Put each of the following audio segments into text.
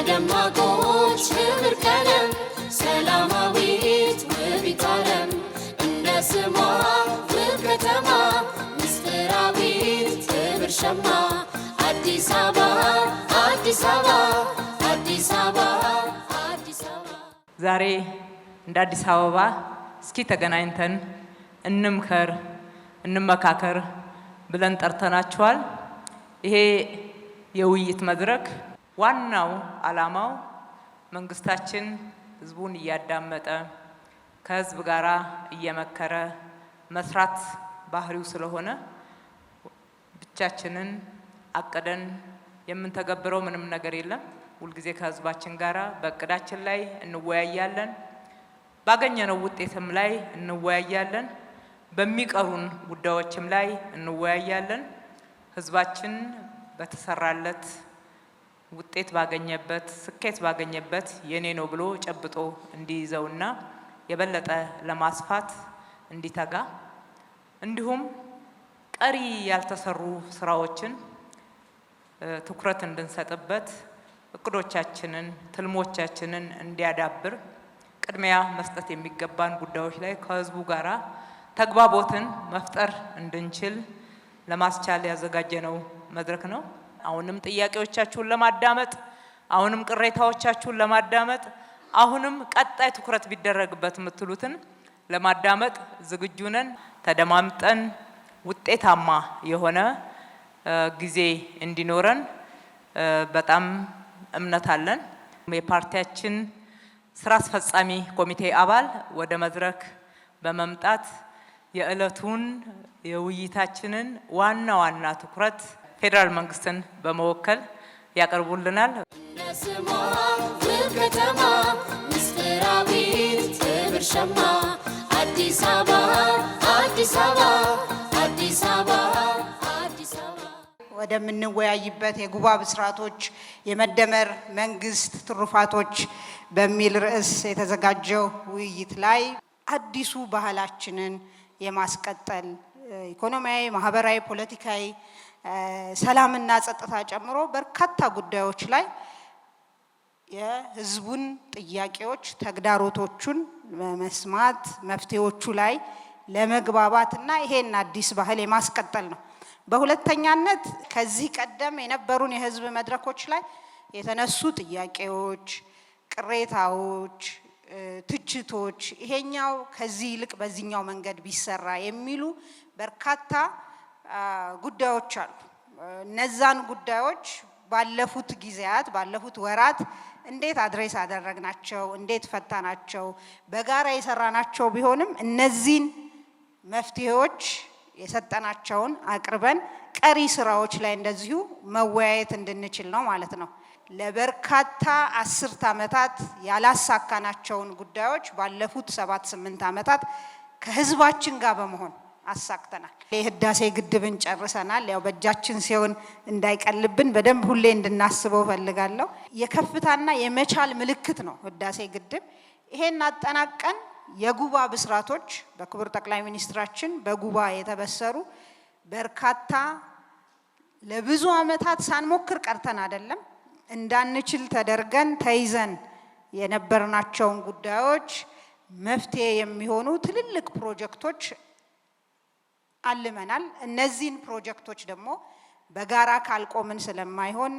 በደማቆች ህብር ቀለም ሰላማዊት ውቢት ዓለም እንደ ስሟ ውብ ከተማ ምስጢራዊት ህብር ሸማ አዲስ አበባ አዲስ አበባ አዲስ አበባ አዲስ አበባ። ዛሬ እንደ አዲስ አበባ እስኪ ተገናኝተን እንምከር እንመካከር ብለን ጠርተናችኋል። ይሄ የውይይት መድረክ ዋናው ዓላማው መንግስታችን ህዝቡን እያዳመጠ ከህዝብ ጋራ እየመከረ መስራት ባህሪው ስለሆነ ብቻችንን አቅደን የምንተገብረው ምንም ነገር የለም። ሁልጊዜ ከህዝባችን ጋራ በእቅዳችን ላይ እንወያያለን፣ ባገኘነው ውጤትም ላይ እንወያያለን፣ በሚቀሩን ጉዳዮችም ላይ እንወያያለን። ህዝባችን በተሰራለት ውጤት ባገኘበት ስኬት ባገኘበት የኔ ነው ብሎ ጨብጦ እንዲይዘውና የበለጠ ለማስፋት እንዲተጋ እንዲሁም ቀሪ ያልተሰሩ ስራዎችን ትኩረት እንድንሰጥበት እቅዶቻችንን ትልሞቻችንን እንዲያዳብር ቅድሚያ መስጠት የሚገባን ጉዳዮች ላይ ከህዝቡ ጋራ ተግባቦትን መፍጠር እንድንችል ለማስቻል ያዘጋጀነው መድረክ ነው። አሁንም ጥያቄዎቻችሁን ለማዳመጥ አሁንም ቅሬታዎቻችሁን ለማዳመጥ አሁንም ቀጣይ ትኩረት ቢደረግበት የምትሉትን ለማዳመጥ ዝግጁ ነን። ተደማምጠን ውጤታማ የሆነ ጊዜ እንዲኖረን በጣም እምነት አለን። የፓርቲያችን ስራ አስፈጻሚ ኮሚቴ አባል ወደ መድረክ በመምጣት የዕለቱን የውይይታችንን ዋና ዋና ትኩረት ፌደራል መንግስትን በመወከል ያቀርቡልናል። ለስሟ ውብ ከተማ ምስጢራዊት ህብር ሸማ አዲስ አበባ አዲስ አበባ አዲስ አበባ አዲስ አበባ። ወደምንወያይበት የጉባ ብስራቶች የመደመር መንግስት ትሩፋቶች በሚል ርዕስ የተዘጋጀው ውይይት ላይ አዲሱ ባህላችንን የማስቀጠል ኢኮኖሚያዊ፣ ማህበራዊ፣ ፖለቲካዊ፣ ሰላምና ጸጥታ ጨምሮ በርካታ ጉዳዮች ላይ የህዝቡን ጥያቄዎች ተግዳሮቶቹን በመስማት መፍትሄዎቹ ላይ ለመግባባትና ይሄን አዲስ ባህል የማስቀጠል ነው። በሁለተኛነት ከዚህ ቀደም የነበሩን የህዝብ መድረኮች ላይ የተነሱ ጥያቄዎች፣ ቅሬታዎች፣ ትችቶች ይሄኛው ከዚህ ይልቅ በዚህኛው መንገድ ቢሰራ የሚሉ በርካታ ጉዳዮች አሉ። እነዛን ጉዳዮች ባለፉት ጊዜያት ባለፉት ወራት እንዴት አድሬስ አደረግናቸው፣ እንዴት ፈታናቸው፣ በጋራ የሰራናቸው ቢሆንም እነዚህን መፍትሄዎች የሰጠናቸውን አቅርበን ቀሪ ስራዎች ላይ እንደዚሁ መወያየት እንድንችል ነው ማለት ነው። ለበርካታ 10 ዓመታት ያላሳካናቸውን ጉዳዮች ባለፉት 7-8 ዓመታት ከህዝባችን ጋር በመሆን አሳክተናል። የህዳሴ ግድብን ጨርሰናል። ያው በእጃችን ሲሆን እንዳይቀልብን በደንብ ሁሌ እንድናስበው ፈልጋለሁ። የከፍታና የመቻል ምልክት ነው ህዳሴ ግድብ። ይሄን አጠናቀን የጉባ ብስራቶች በክቡር ጠቅላይ ሚኒስትራችን በጉባ የተበሰሩ በርካታ ለብዙ ዓመታት ሳንሞክር ቀርተን አይደለም እንዳንችል ተደርገን ተይዘን የነበርናቸውን ጉዳዮች መፍትሄ የሚሆኑ ትልልቅ ፕሮጀክቶች አልመናል። እነዚህን ፕሮጀክቶች ደግሞ በጋራ ካልቆምን ስለማይሆን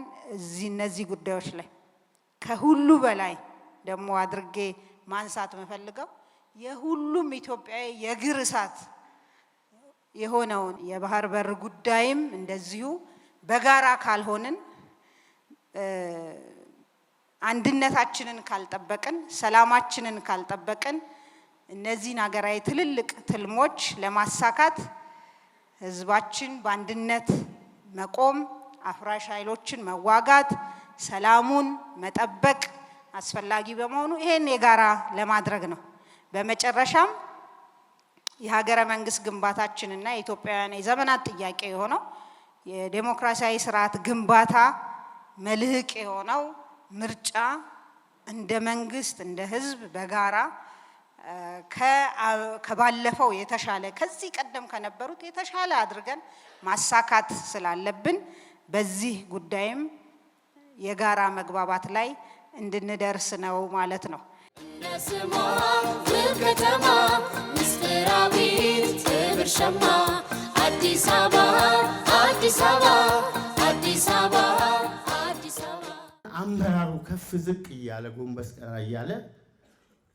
እነዚህ ጉዳዮች ላይ ከሁሉ በላይ ደግሞ አድርጌ ማንሳት መፈልገው የሁሉም ኢትዮጵያዊ የእግር እሳት የሆነውን የባህር በር ጉዳይም እንደዚሁ በጋራ ካልሆንን አንድነታችንን ካልጠበቅን ሰላማችንን ካልጠበቅን እነዚህን ሀገራዊ ትልልቅ ትልሞች ለማሳካት ህዝባችን በአንድነት መቆም፣ አፍራሽ ኃይሎችን መዋጋት፣ ሰላሙን መጠበቅ አስፈላጊ በመሆኑ ይሄን የጋራ ለማድረግ ነው። በመጨረሻም የሀገረ መንግስት ግንባታችንና የኢትዮጵያውያን የዘመናት ጥያቄ የሆነው የዴሞክራሲያዊ ስርዓት ግንባታ መልህቅ የሆነው ምርጫ እንደ መንግስት እንደ ህዝብ በጋራ ከባለፈው የተሻለ ከዚህ ቀደም ከነበሩት የተሻለ አድርገን ማሳካት ስላለብን በዚህ ጉዳይም የጋራ መግባባት ላይ እንድንደርስ ነው ማለት ነው። ነስማ ከተማ ምስጢራዊት ክብር ሸማ አዲስ አበባ አዲስ አበባ አዲስ አበባ አዲስ አበባ አመራሩ ከፍ ዝቅ እያለ ጎንበስ ቀና እያለ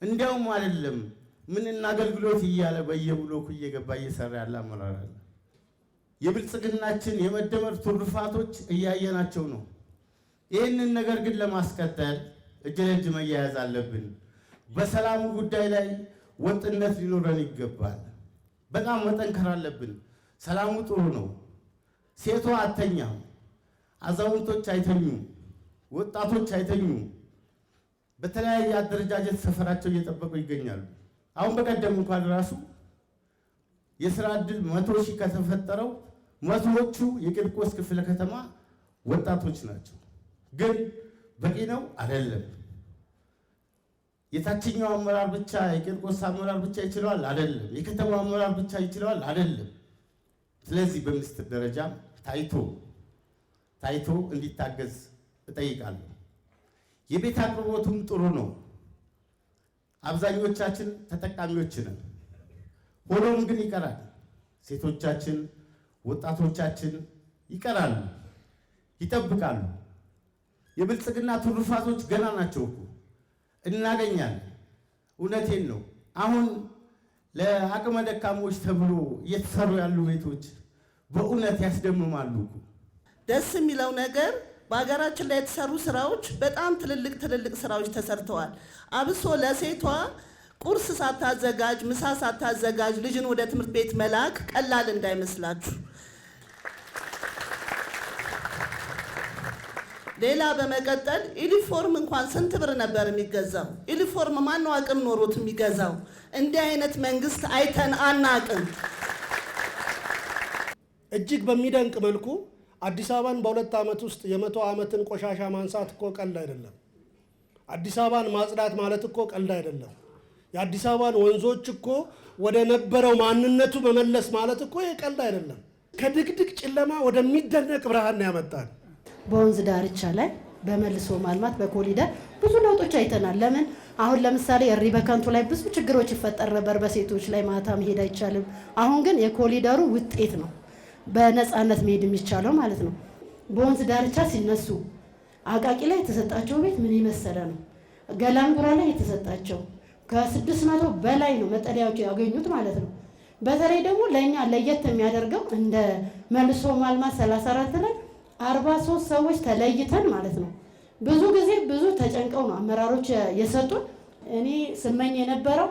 እንዲያውም አይደለም ምንና አገልግሎት እያለ በየብሎኩ እየገባ እየሰራ ያለ አመራር አለ። የብልጽግናችን የመደመር ትሩፋቶች እያየናቸው ነው። ይህንን ነገር ግን ለማስቀጠል እጅ ለእጅ መያያዝ አለብን። በሰላሙ ጉዳይ ላይ ወጥነት ሊኖረን ይገባል። በጣም መጠንከር አለብን። ሰላሙ ጥሩ ነው። ሴቷ አተኛም፣ አዛውንቶች አይተኙም፣ ወጣቶች አይተኙም። በተለያየ አደረጃጀት ሰፈራቸው እየጠበቁ ይገኛሉ። አሁን በቀደም እንኳን ራሱ የሥራ ዕድል 100 ሺህ ከተፈጠረው 100ዎቹ የቂርቆስ ክፍለ ከተማ ወጣቶች ናቸው። ግን በቂ ነው አይደለም። የታችኛው አመራር ብቻ የቂርቆስ አመራር ብቻ ይችላል አይደለም። የከተማው አመራር ብቻ ይችላል አይደለም። ስለዚህ በሚኒስትር ደረጃ ታይቶ እንዲታገዝ እጠይቃለሁ። የቤት አቅርቦቱም ጥሩ ነው። አብዛኞቻችን ተጠቃሚዎች ነን። ሆኖም ግን ይቀራል። ሴቶቻችን፣ ወጣቶቻችን ይቀራሉ፣ ይጠብቃሉ። የብልጽግና ትሩፋቶች ገና ናቸው እኮ እናገኛለን። እውነቴን ነው። አሁን ለአቅመ ደካሞች ተብሎ እየተሰሩ ያሉ ቤቶች በእውነት ያስደምማሉ። ደስ የሚለው ነገር በሀገራችን ላይ የተሰሩ ስራዎች በጣም ትልልቅ ስራዎች ተሰርተዋል። አብሶ ለሴቷ ቁርስ ሳታዘጋጅ ምሳ ሳታዘጋጅ ልጅን ወደ ትምህርት ቤት መላክ ቀላል እንዳይመስላችሁ። ሌላ በመቀጠል ዩኒፎርም እንኳን ስንት ብር ነበር የሚገዛው? ዩኒፎርም ማነው አቅም ኖሮት የሚገዛው? እንዲህ አይነት መንግስት አይተን አናቅም። እጅግ በሚደንቅ መልኩ አዲስ አበባን በ2 ዓመት ውስጥ የ100 ዓመትን ቆሻሻ ማንሳት እኮ ቀልድ አይደለም። አዲስ አበባን ማጽዳት ማለት እኮ ቀልድ አይደለም። የአዲስ አበባን ወንዞች እኮ ወደ ነበረው ማንነቱ መመለስ ማለት እኮ ቀልድ አይደለም። ከድቅድቅ ጨለማ ወደሚደነቅ ብርሃን ያመጣል። በወንዝ ዳርቻ ላይ በመልሶ ማልማት በኮሪደር ብዙ ለውጦች አይተናል። ለምን አሁን ለምሳሌ እሪ በከንቱ ላይ ብዙ ችግሮች ይፈጠር ነበር። በሴቶች ላይ ማታ መሄድ አይቻልም። አሁን ግን የኮሪደሩ ውጤት ነው በነፃነት መሄድ የሚቻለው ማለት ነው። በወንዝ ዳርቻ ሲነሱ አቃቂ ላይ የተሰጣቸው ቤት ምን ይመሰለ ነው። ገላንጉራ ላይ የተሰጣቸው ከ600 በላይ ነው መጠለያዎች ያገኙት ማለት ነው። በተለይ ደግሞ ለኛ ለየት የሚያደርገው እንደ መልሶ ማልማት 34 ላይ 43 ሰዎች ተለይተን ማለት ነው። ብዙ ጊዜ ብዙ ተጨንቀው ነው አመራሮች የሰጡን። እኔ ስመኝ የነበረው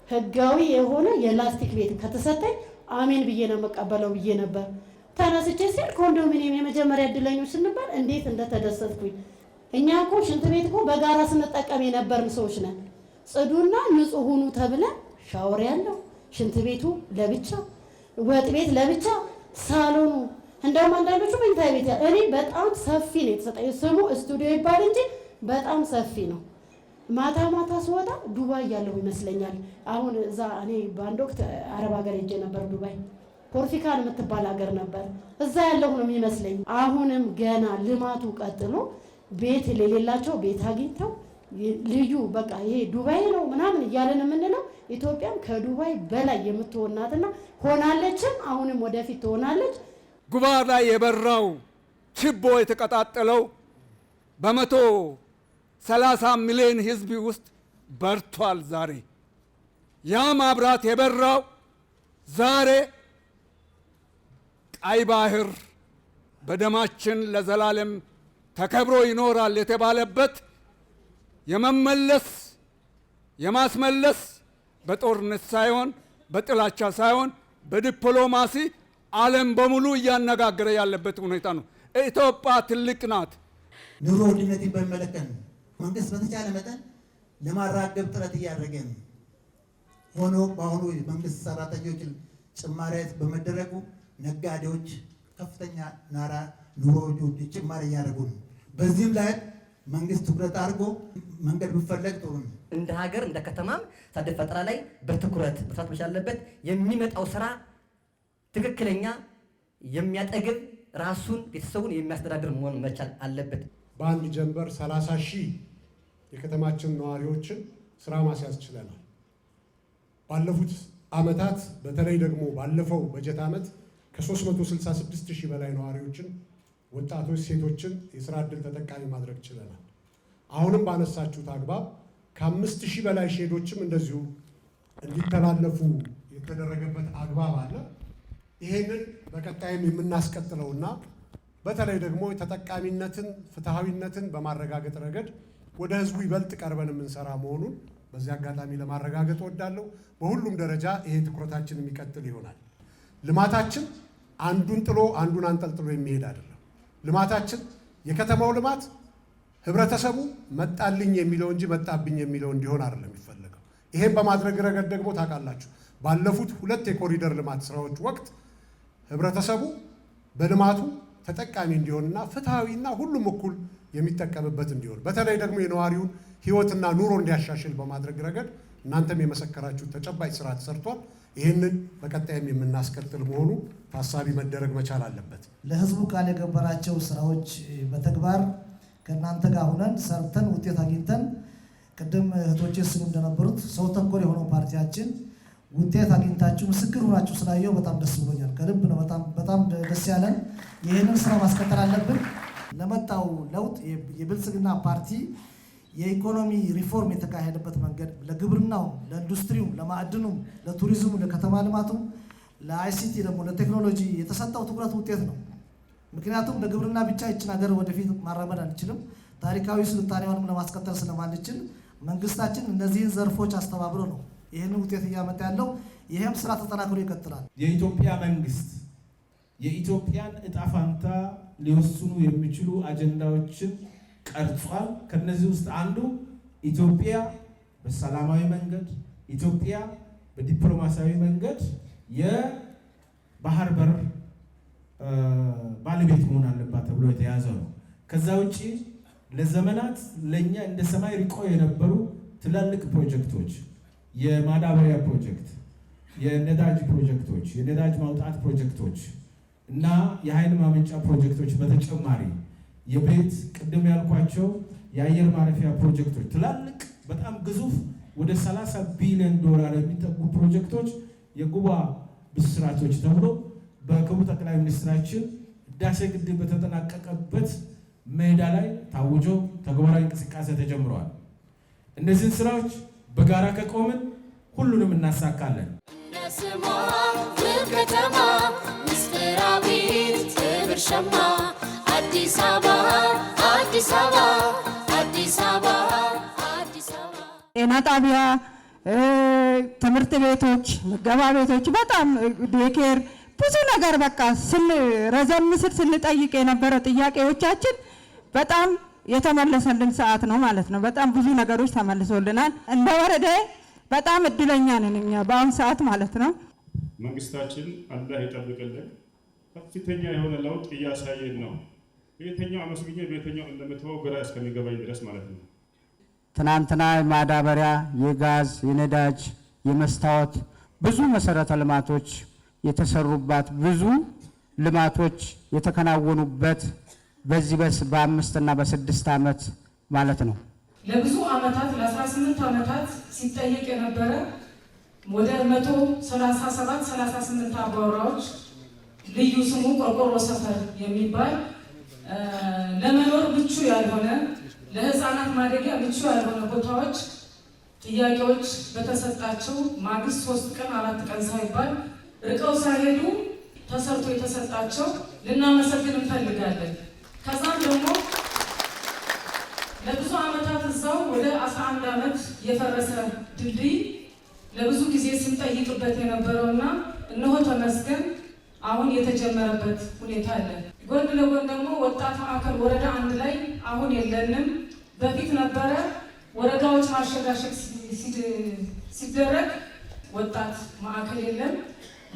ህጋዊ የሆነ የላስቲክ ቤት ከተሰጠኝ አሜን ብዬ ነው መቀበለው ብዬ ነበር። ተነስቼ ሲል ኮንዶሚኒየም የመጀመሪያ እድለኞች ስንባል እንዴት እንደተደሰትኩኝ። እኛ እኮ ሽንት ቤት እኮ በጋራ ስንጠቀም የነበርን ሰዎች ነን። ጽዱና ንጹህ ሁኑ ተብለን ሻወር ያለው ሽንት ቤቱ ለብቻ፣ ወጥ ቤት ለብቻ፣ ሳሎኑ እንደውም አንዳንዶቹ መኝታ ቤት እኔ በጣም ሰፊ ነው የተሰጠኝ። ስሙ ስቱዲዮ ይባል እንጂ በጣም ሰፊ ነው። ማታ ማታ ስወጣ ዱባይ ያለሁ ይመስለኛል። አሁን እዛ እኔ በአንድ ወቅት አረብ ሀገር ሄጄ ነበር። ዱባይ ፖርቲካን የምትባል ሀገር ነበር። እዛ ያለሁ ነው የሚመስለኝ። አሁንም ገና ልማቱ ቀጥሎ ቤት የሌላቸው ቤት አግኝተው ልዩ በቃ ይሄ ዱባይ ነው ምናምን እያለን የምንለው ኢትዮጵያም ከዱባይ በላይ የምትሆናትና ሆናለችም፣ አሁንም ወደፊት ትሆናለች። ጉባ ላይ የበራው ችቦ የተቀጣጠለው በ130 ሚሊዮን ህዝብ ውስጥ በርቷል። ዛሬ ያ ማብራት የበራው ዛሬ ቀይ ባህር በደማችን ለዘላለም ተከብሮ ይኖራል የተባለበት የመመለስ የማስመለስ በጦርነት ሳይሆን በጥላቻ ሳይሆን በዲፕሎማሲ ዓለም በሙሉ እያነጋገረ ያለበት ሁኔታ ነው። ኢትዮጵያ ትልቅ ናት። ኑሮ ውድነትን በሚመለከት መንግስት በተቻለ መጠን ለማራገብ ጥረት እያደረገ ነው። ሆኖ በአሁኑ መንግስት ሰራተኞችን ጭማሪ በመደረጉ ነጋዴዎች ከፍተኛ ኑሮ ጭማሪ እያደረጉ ነው። በዚህም ላይ መንግስት ትኩረት አድርጎ መንገድ ቢፈለግ ጥሩ ነው። እንደ ሀገር እንደ ከተማም ታዳጊ ፈጠራ ላይ በትኩረት መስራት መቻል አለበት። የሚመጣው ስራ ትክክለኛ የሚያጠግብ ራሱን ቤተሰቡን የሚያስተዳድር መሆን መቻል አለበት። በአንድ ጀንበር 30,000 የከተማችን ነዋሪዎችን ስራ ማስያዝ ችለናል። ባለፉት ዓመታት በተለይ ደግሞ ባለፈው በጀት ዓመት ከ366,000 በላይ ነዋሪዎችን፣ ወጣቶች፣ ሴቶችን የስራ ዕድል ተጠቃሚ ማድረግ ችለናል። አሁንም ባነሳችሁት አግባብ ከ5,000 በላይ ሼዶችም እንደዚሁ እንዲተላለፉ የተደረገበት አግባብ አለ። ይሄንን በቀጣይም የምናስቀጥለውና በተለይ ደግሞ ተጠቃሚነትን፣ ፍትሐዊነትን በማረጋገጥ ረገድ ወደ ህዝቡ ይበልጥ ቀርበን የምንሰራ መሆኑን በዚህ አጋጣሚ ለማረጋገጥ እወዳለሁ። በሁሉም ደረጃ ይሄ ትኩረታችን የሚቀጥል ይሆናል። ልማታችን አንዱን ጥሎ አንዱን አንጠልጥሎ የሚሄድ አይደለም። ልማታችን የከተማው ልማት ህብረተሰቡ መጣልኝ የሚለው እንጂ መጣብኝ የሚለው እንዲሆን አይደለም የሚፈለገው። ይሄን በማድረግ ረገድ ደግሞ ታውቃላችሁ ባለፉት 2 የኮሪደር ልማት ስራዎች ወቅት ህብረተሰቡ በልማቱ ተጠቃሚ እንዲሆንና ፍትሐዊና ሁሉም እኩል የሚጠቀምበት እንዲሆን በተለይ ደግሞ የነዋሪውን ህይወትና ኑሮ እንዲያሻሽል በማድረግ ረገድ እናንተም የመሰከራችሁት ተጨባጭ ስራ ተሰርቷል። ይህንን በቀጣይም የምናስቀጥል መሆኑ ታሳቢ መደረግ መቻል አለበት። ለህዝቡ ቃል የገበራቸው ስራዎች በተግባር ከእናንተ ጋር ሆነን ሰርተን ውጤት አግኝተን ቅድም እህቶቼ ስሉ እንደነበሩት ሰው ተኮር የሆነው ፓርቲያችን ውጤት አግኝታችሁ ምስክር ሆናችሁ ስላየው በጣም ደስ ብሎኛል። ከልብ ነው በጣም ደስ ያለን። ይህንን ስራ ማስቀጠል አለብን። ለመጣው ለውጥ የብልጽግና ፓርቲ የኢኮኖሚ ሪፎርም የተካሄደበት መንገድ ለግብርናው፣ ለኢንዱስትሪው፣ ለማዕድኑም፣ ለቱሪዝሙ፣ ለከተማ ልማቱም፣ ለአይሲቲ ደግሞ ለቴክኖሎጂ የተሰጠው ትኩረት ውጤት ነው። ምክንያቱም ለግብርና ብቻ ይችን ሀገር ወደፊት ማራመድ አንችልም። ታሪካዊ ስልጣኔዋንም ለማስቀጠል ስለማንችል መንግስታችን እነዚህን ዘርፎች አስተባብሮ ነው ይህንን ውጤት እያመጣ ያለው። ይህም ስራ ተጠናክሮ ይቀጥላል። የኢትዮጵያ መንግስት የኢትዮጵያን እጣ ፋንታ ሊወስኑ የሚችሉ አጀንዳዎችን ቀርጿል። ከነዚህ ውስጥ አንዱ ኢትዮጵያ በሰላማዊ መንገድ፣ ኢትዮጵያ በዲፕሎማሲያዊ መንገድ የባህር በር ባለቤት መሆን አለባት ተብሎ የተያዘ ነው። ከዛ ውጪ ለዘመናት ለኛ እንደ ሰማይ ርቆ የነበሩ ትላልቅ ፕሮጀክቶች፣ የማዳበሪያ ፕሮጀክት፣ የነዳጅ ፕሮጀክቶች፣ የነዳጅ ማውጣት ፕሮጀክቶች እና የኃይል ማመንጫ ፕሮጀክቶች በተጨማሪ የቤት ቅድም ያልኳቸው የአየር ማረፊያ ፕሮጀክቶች ትላልቅ በጣም ግዙፍ ወደ 30 ቢሊዮን ዶላር የሚጠጉ ፕሮጀክቶች የጉባ ብስራቶች ተብሎ በክቡር ጠቅላይ ሚኒስትራችን ህዳሴ ግድብ በተጠናቀቀበት ሜዳ ላይ ታውጆ ተግባራዊ እንቅስቃሴ ተጀምረዋል። እነዚህን ስራዎች በጋራ ከቆምን ሁሉንም እናሳካለን። ነስማ ውብ ከተማ ምስጢራዊት ክብር ሸማ አዲስ አበባ አዲስ አበባ አዲስ አበባ አዲስ አበባ ጤና ጣቢያ፣ ትምህርት ቤቶች፣ ምገባ ቤቶች፣ በጣም ዴኬር ብዙ ነገር በቃ ረዘም ስል ስንጠይቅ የነበረ ጥያቄዎቻችን በጣም የተመለሰልን ሰዓት ነው ማለት ነው። በጣም ብዙ ነገሮች ተመልሶልናል። እንደ ወረዳ በጣም እድለኛ ነን እኛ በአሁን ሰዓት ማለት ነው። መንግስታችን አላህ ይጠብቅልን። ከፍተኛ የሆነ ለውጥ እያሳየን ነው። በየትኛው አመስግኜ በየትኛው እንደምትወው ግራ እስከሚገባኝ ድረስ ማለት ነው። ትናንትና የማዳበሪያ፣ የጋዝ፣ የነዳጅ፣ የመስታወት ብዙ መሰረተ ልማቶች የተሰሩባት ብዙ ልማቶች የተከናወኑበት በዚህ በ5 እና በ6 ዓመት ማለት ነው። ለብዙ ዓመታት ለ18 ዓመታት ሲጠየቅ የነበረ ወደ 137-38 አባወራዎች ልዩ ስሙ ቆርቆሮ ሰፈር የሚባል ለመኖር ምቹ ያልሆነ ለህፃናት ማደጊያ ምቹ ያልሆነ ቦታዎች ጥያቄዎች በተሰጣቸው ማግስት 3 ቀን 4 ቀን ሳይባል ርቀው ሳይሄዱ ተሰርቶ የተሰጣቸው ልናመሰግን እንፈልጋለን። ከዛም ደግሞ ለብዙ ዓመታት እዛው ወደ 11 ዓመት የፈረሰ ድልድይ ለብዙ ጊዜ ስንጠይቅበት የነበረውና እነሆ ተመስገን አሁን የተጀመረበት ሁኔታ አለ። ጎን ለጎን ደግሞ ወጣት ማዕከል ወረዳ 1 ላይ አሁን የለንም። በፊት ነበረ። ወረዳዎች ማሸጋሸግ ሲደረግ ወጣት ማዕከል የለም።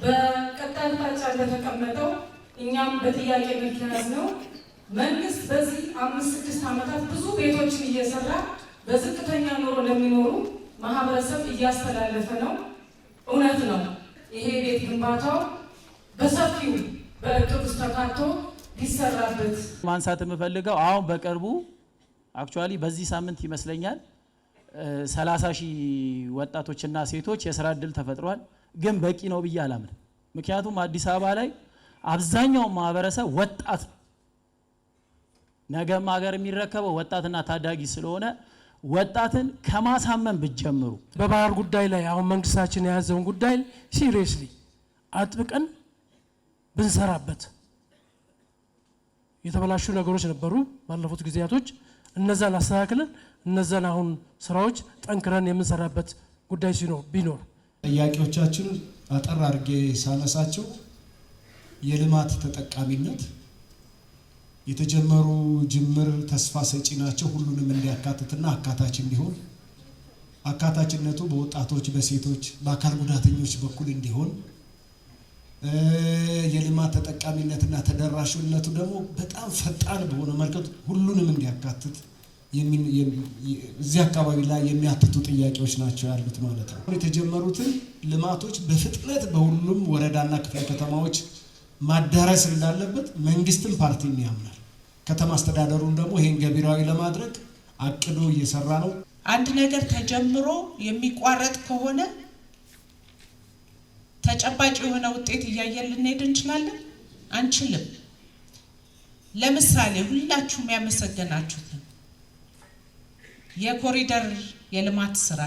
በቀጣይ አቅጣጫ እንደተቀመጠው እኛም በጥያቄ ምክንያት ነው መንግስት በዚህ 5-6 ዓመታት ብዙ ቤቶችን እየሰራ በዝቅተኛ ኑሮ ለሚኖሩ ማህበረሰብ እያስተላለፈ ነው። እውነት ነው። ይሄ ቤት ግንባታው በሰፊው በእቅድ ውስጥ ተካቶ ሊሰራበት ማንሳት የምፈልገው አሁን በቅርቡ አክቹአሊ በዚህ ሳምንት ይመስለኛል 30,000 ወጣቶችና ሴቶች የስራ እድል ተፈጥሯል። ግን በቂ ነው ብዬ አላምንም። ምክንያቱም አዲስ አበባ ላይ አብዛኛው ማህበረሰብ ወጣት ነገም ሀገር የሚረከበው ወጣትና ታዳጊ ስለሆነ ወጣትን ከማሳመን ብትጀምሩ በባህር ጉዳይ ላይ አሁን መንግስታችን የያዘውን ጉዳይ ሲሪየስሊ አጥብቀን ብንሰራበት የተበላሹ ነገሮች ነበሩ ባለፉት ጊዜያቶች እነዛን አስተካክለን እነዛን አሁን ስራዎች ጠንክረን የምንሰራበት ጉዳይ ቢኖር ጥያቄዎቻችን አጠር አድርጌ ሳነሳቸው የልማት ተጠቃሚነት የተጀመሩ ጅምር ተስፋ ሰጪ ናቸው። ሁሉንም እንዲያካትትና አካታች እንዲሆን አካታችነቱ በወጣቶች፣ በሴቶች፣ በአካል ጉዳተኞች በኩል እንዲሆን የልማት ተጠቃሚነትና ተደራሽነቱ ደግሞ በጣም ፈጣን በሆነ መልኩ ሁሉንም እንዲያካትት እዚህ አካባቢ ላይ የሚያትቱ ጥያቄዎች ናቸው ያሉት ማለት ነው። የተጀመሩትን ልማቶች በፍጥነት በሁሉም ወረዳና ክፍለ ከተማዎች ማዳረስ እንዳለበት መንግስትም ፓርቲም ያምናል። ከተማ አስተዳደሩን ደግሞ ይሄን ገቢራዊ ለማድረግ አቅዶ እየሰራ ነው። አንድ ነገር ተጀምሮ የሚቋረጥ ከሆነ ተጨባጭ የሆነ ውጤት እያየን ልንሄድ እንችላለን? አንችልም። ለምሳሌ ሁላችሁም ያመሰገናችሁትን የኮሪደር የልማት ስራ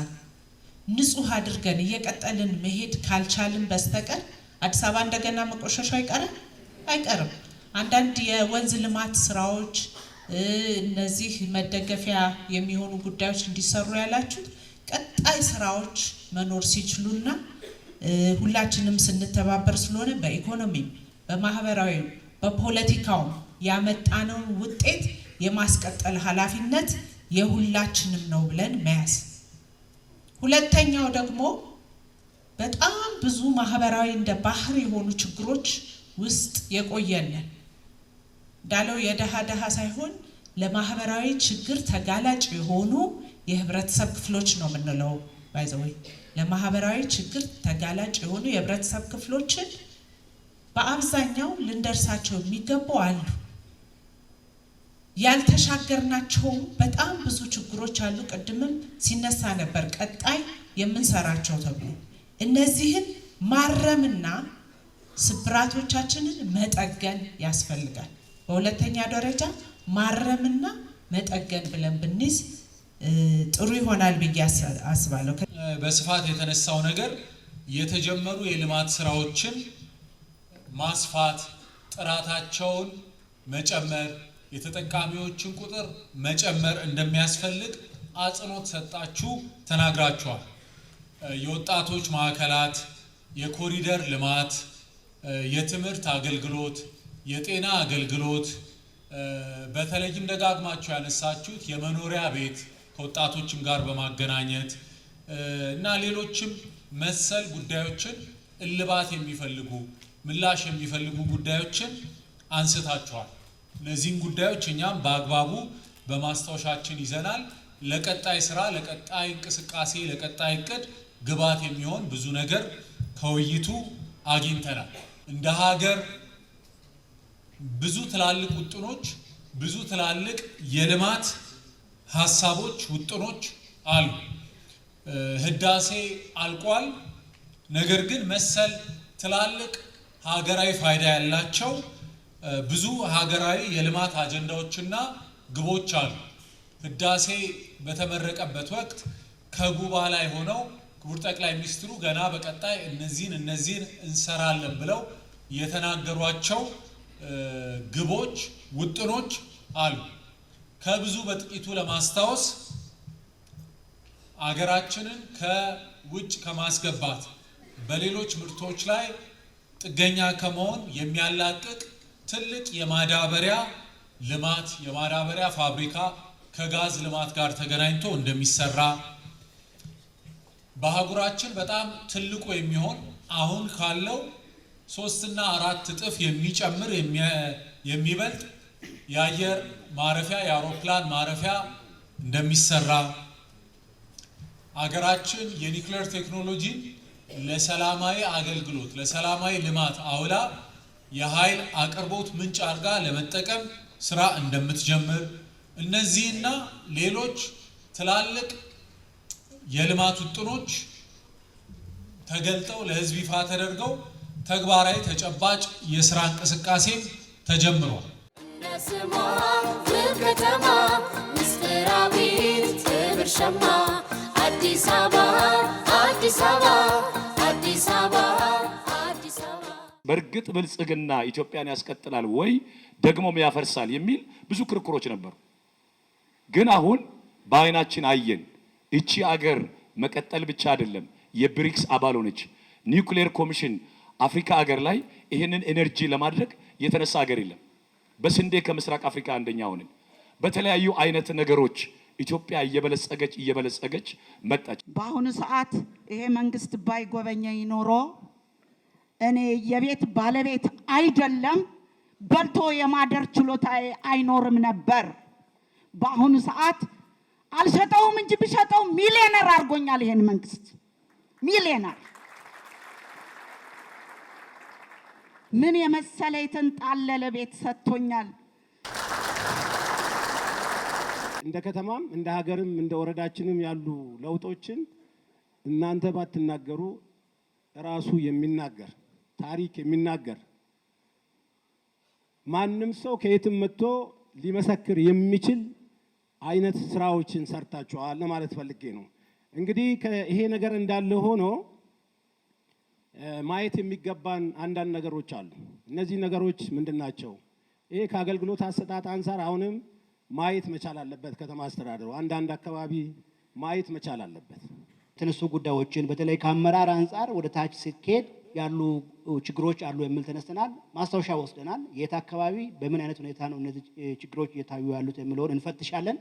ንጹህ አድርገን እየቀጠልን መሄድ ካልቻልን በስተቀር አዲስ አበባ እንደገና መቆሸሹ አይቀርም። አንዳንድ የወንዝ ልማት ስራዎች እነዚህ መደገፊያ የሚሆኑ ጉዳዮች እንዲሰሩ ያላችሁት ቀጣይ ስራዎች መኖር ሲችሉና ሁላችንም ስንተባበር ስለሆነ በኢኮኖሚ፣ በማህበራዊ፣ በፖለቲካው ያመጣነው ውጤት የማስቀጠል ኃላፊነት የሁላችንም ነው ብለን መያዝ። ሁለተኛው ደግሞ በጣም ብዙ ማህበራዊ እንደ ባህር የሆኑ ችግሮች ውስጥ የቆየነን እንዳለው የደሃ ሳይሆን ለማህበራዊ ችግር ተጋላጭ የሆኑ የህብረተሰብ ክፍሎች ነው የምንለው። ባይዘወይ ለማህበራዊ ችግር ተጋላጭ የሆኑ የህብረተሰብ ክፍሎችን በአብዛኛው ልንደርሳቸው የሚገቡ አሉ። ያልተሻገርናቸው በጣም ብዙ ችግሮች አሉ። ቅድምም ሲነሳ ነበር ቀጣይ የምንሰራቸው ተብሎ እነዚህን ማረምና ስብራቶቻችንን መጠገን ያስፈልጋል። በሁለተኛ ደረጃ ማረምና መጠገን ብለን ብንይዝ ጥሩ ይሆናል ብዬ አስባለሁ። በስፋት የተነሳው ነገር የተጀመሩ የልማት ስራዎችን ማስፋት፣ ጥራታቸውን መጨመር፣ የተጠቃሚዎችን ቁጥር መጨመር እንደሚያስፈልግ አጽንኦት ሰጣችሁ ተናግራችኋል። የወጣቶች ማዕከላት፣ የኮሪደር ልማት፣ የትምህርት አገልግሎት፣ የጤና አገልግሎት፣ በተለይም ደጋግማችሁ ያነሳችሁት የመኖሪያ ቤት ከወጣቶችም ጋር በማገናኘት እና ሌሎችም መሰል ጉዳዮችን እልባት የሚፈልጉ ምላሽ የሚፈልጉ ጉዳዮችን አንስታችኋል። እነዚህን ጉዳዮች እኛም በአግባቡ በማስታወሻችን ይዘናል። ለቀጣይ ስራ፣ ለቀጣይ እንቅስቃሴ፣ ለቀጣይ እቅድ ግብዓት የሚሆን ብዙ ነገር ከውይይቱ አግኝተናል። እንደ ሀገር ብዙ ትላልቅ ውጥኖች፣ ብዙ ትላልቅ የልማት ሀሳቦች፣ ውጥኖች አሉ። ህዳሴ አልቋል። ነገር ግን መሰል ትላልቅ ሀገራዊ ፋይዳ ያላቸው ብዙ ሀገራዊ የልማት አጀንዳዎችና ግቦች አሉ። ህዳሴ በተመረቀበት ወቅት ከጉባ ላይ ሆነው ክቡር ጠቅላይ ሚኒስትሩ ገና በቀጣይ እነዚህን እንሰራለን ብለው የተናገሯቸው ግቦች፣ ውጥኖች አሉ። ከብዙ በጥቂቱ ለማስታወስ አገራችንን ከውጭ ከማስገባት በሌሎች ምርቶች ላይ ጥገኛ ከመሆን የሚያላቅቅ ትልቅ የማዳበሪያ ልማት፣ የማዳበሪያ ፋብሪካ ከጋዝ ልማት ጋር ተገናኝቶ እንደሚሰራ፣ በአህጉራችን በጣም ትልቁ የሚሆን አሁን ካለው 3 እና 4 እጥፍ የሚጨምር የሚበልጥ የአየር ማረፊያ የአውሮፕላን ማረፊያ እንደሚሰራ፣ አገራችን የኒውክሌር ቴክኖሎጂ ለሰላማዊ አገልግሎት ለሰላማዊ ልማት አውላ የኃይል አቅርቦት ምንጭ አድርጋ ለመጠቀም ስራ እንደምትጀምር እነዚህና ሌሎች ትላልቅ የልማት ውጥኖች ተገልጠው ለህዝብ ይፋ ተደርገው ተግባራዊ ተጨባጭ የስራ እንቅስቃሴ ተጀምሯል። ነስማ ከተማ ምስጢራዊት ክብር ሸማ አዲስ አበባ አዲስ አበባ አዲስ አበባ አዲስ አበባ። በእርግጥ ብልጽግና ኢትዮጵያን ያስቀጥላል ወይ ደግሞም ያፈርሳል የሚል ብዙ ክርክሮች ነበሩ። ግን አሁን በአይናችን አየን። እቺ አገር መቀጠል ብቻ አይደለም የብሪክስ አባል ሆነች። ኒውክሌር ኮሚሽን አፍሪካ አገር ላይ ይሄንን ኤነርጂ ለማድረግ የተነሳ አገር የለም። በስንዴ ከምስራቅ አፍሪካ አንደኛ ሆነን በተለያዩ አይነት ነገሮች ኢትዮጵያ እየበለጸገች መጣች። በአሁኑ ሰዓት ይሄ መንግስት ባይጎበኘኝ ኖሮ እኔ የቤት ባለቤት አይደለም በልቶ የማደር ችሎታ አይኖርም ነበር። በአሁኑ ሰዓት አልሸጠውም እንጂ ብሸጠው ሚሊዮነር አድርጎኛል ይሄን መንግስት ሚሊዮነር። ምን የመሰለ የተንጣለለ ቤት ሰጥቶኛል። እንደ ከተማም እንደ ሀገርም እንደ ወረዳችንም ያሉ ለውጦችን እናንተ ባትናገሩ ራሱ የሚናገር ታሪክ የሚናገር ማንም ሰው ከየትም መጥቶ ሊመሰክር የሚችል አይነት ስራዎችን ሰርታችኋል ለማለት ፈልጌ ነው። እንግዲህ ይሄ ነገር እንዳለ ሆኖ ማየት የሚገባን አንዳንድ ነገሮች አሉ። እነዚህ ነገሮች ምንድናቸው? ይሄ ከአገልግሎት አሰጣጥ አንፃር አሁንም ማየት መቻል አለበት። ከተማ አስተዳደሩ አንዳንድ አካባቢ ማየት መቻል አለበት። የተነሱ ጉዳዮችን በተለይ ከአመራር አንፃር ወደ ታች ሲኬድ ያሉ ችግሮች አሉ የሚል ተነስተናል። ማስታወሻ ወስደናል። የት አካባቢ በምን አይነት ሁኔታ ነው እነዚህ ችግሮች እየታዩ ያሉት የሚለውን እንፈትሻለን።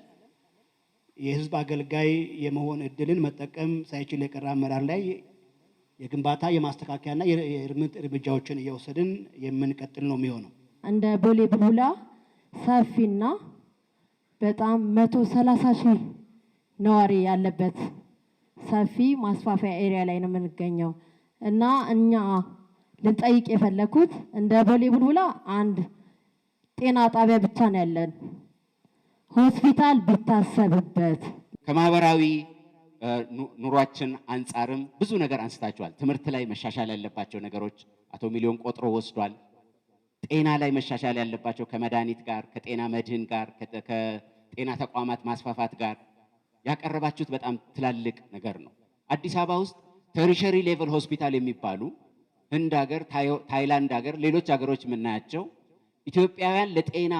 የህዝብ አገልጋይ የመሆን እድልን መጠቀም ሳይችል የቀረ አመራር ላይ የግንባታ የማስተካከያና የእርምት እርምጃዎችን እየወሰድን የምንቀጥል ነው የሚሆነው። እንደ ቦሌ ቡልቡላ ሰፊና በጣም 130 ሺህ ነዋሪ ያለበት ሰፊ ማስፋፊያ ኤሪያ ላይ ነው የምንገኘው እና እኛ ልንጠይቅ የፈለኩት እንደ ቦሌ ቡልቡላ አንድ ጤና ጣቢያ ብቻ ነው ያለን። ሆስፒታል ቢታሰብበት። ከማህበራዊ ኑሯችን አንጻርም ብዙ ነገር አንስታችኋል። ትምህርት ላይ መሻሻል ያለባቸው ነገሮች አቶ ሚሊዮን ቆጥሮ ወስዷል። ጤና ላይ መሻሻል ያለባቸው ከመድኃኒት ጋር ከጤና መድህን ጋር ከጤና ተቋማት ማስፋፋት ጋር ያቀረባችሁት በጣም ትላልቅ ነገር ነው። አዲስ አበባ ውስጥ ተርሸሪ ሌቨል ሆስፒታል የሚባሉ ህንድ ሀገር፣ ታይላንድ ሀገር፣ ሌሎች ሀገሮች የምናያቸው ኢትዮጵያውያን ለጤና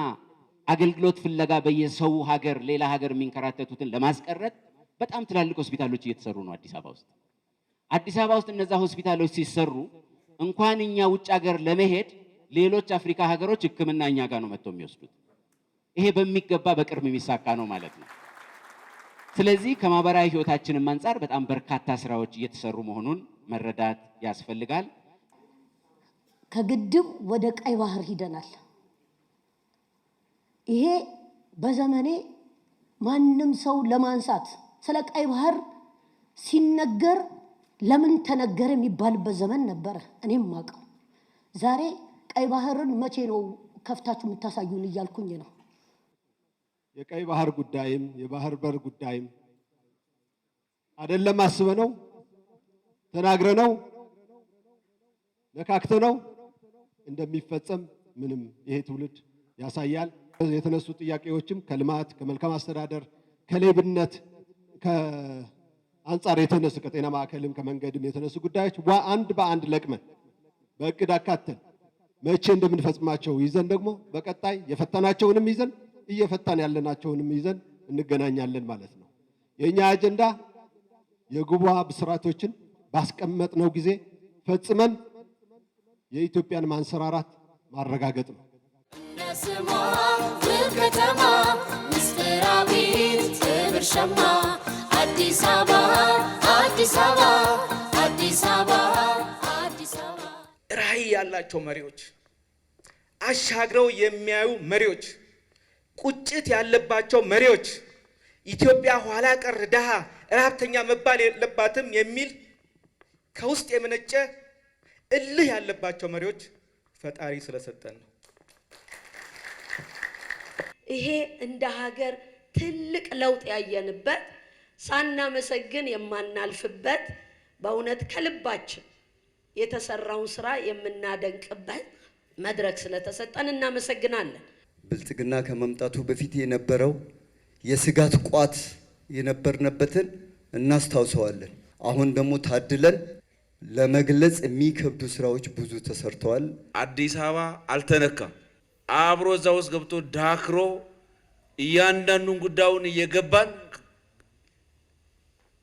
አገልግሎት ፍለጋ በየሰው ሀገር ሌላ ሀገር የሚንከራተቱትን ለማስቀረት በጣም ትላልቅ ሆስፒታሎች እየተሰሩ ነው አዲስ አበባ ውስጥ። አዲስ አበባ ውስጥ እነዛ ሆስፒታሎች ሲሰሩ እንኳን እኛ ውጭ ሀገር ለመሄድ ሌሎች አፍሪካ ሀገሮች ሕክምና እኛ ጋር ነው መጥተው የሚወስዱት። ይሄ በሚገባ በቅርብ የሚሳካ ነው ማለት ነው። ስለዚህ ከማህበራዊ ህይወታችንም አንፃር በጣም በርካታ ስራዎች እየተሰሩ መሆኑን መረዳት ያስፈልጋል። ከግድብ ወደ ቀይ ባህር ሂደናል። ይሄ በዘመኔ ማንም ሰው ለማንሳት ስለ ቀይ ባህር ሲነገር ለምን ተነገረ የሚባልበት ዘመን ነበረ። እኔም ማቀው ዛሬ ቀይ ባህርን መቼ ነው ከፍታችሁ የምታሳዩን እያልኩኝ ነው። የቀይ ባህር ጉዳይም የባህር በር ጉዳይም አይደለም አስበነው ተናግረነው ነካክተነው እንደሚፈጸም ምንም ይሄ ትውልድ ያሳያል። የተነሱ ጥያቄዎችም ከልማት ከመልካም አስተዳደር ከሌብነት ከአንጻር የተነሱ ከጤና ማዕከልም ከመንገድም የተነሱ ጉዳዮች አንድ በአንድ ለቅመን በእቅድ አካተን መቼ እንደምንፈጽማቸው ይዘን ደግሞ በቀጣይ የፈተናቸውንም ይዘን እየፈታን ያለናቸውንም ይዘን እንገናኛለን ማለት ነው። የኛ አጀንዳ የጉባ ብስራቶችን ባስቀመጥነው ጊዜ ፈጽመን የኢትዮጵያን ማንሰራራት ማረጋገጥ ነው። ነስማ ከተማ ምስጢራዊት ክብር ሸማ አዲስ አበባ አዲስ አበባ አዲስ አበባ አዲስ አበባ። ራዕይ ያላቸው መሪዎች፣ አሻግረው የሚያዩ መሪዎች፣ ቁጭት ያለባቸው መሪዎች፣ ኢትዮጵያ ኋላ ቀር ድሃ ረሃብተኛ መባል የለባትም የሚል ከውስጥ የመነጨ እልህ ያለባቸው መሪዎች ፈጣሪ ስለሰጠን ነው። ይሄ እንደ ሀገር ትልቅ ለውጥ ያየንበት ሳናመሰግን የማናልፍበት በእውነት ከልባችን የተሰራውን ስራ የምናደንቅበት መድረክ ስለተሰጠን እናመሰግናለን። ብልጽግና ከመምጣቱ በፊት የነበረው የስጋት ቋት የነበርነበትን እናስታውሰዋለን። አሁን ደግሞ ታድለን ለመግለጽ የሚከብዱ ስራዎች ብዙ ተሰርተዋል። አዲስ አበባ አልተነካም። አብሮ እዛ ውስጥ ገብቶ ዳክሮ እያንዳንዱን ጉዳዩን እየገባን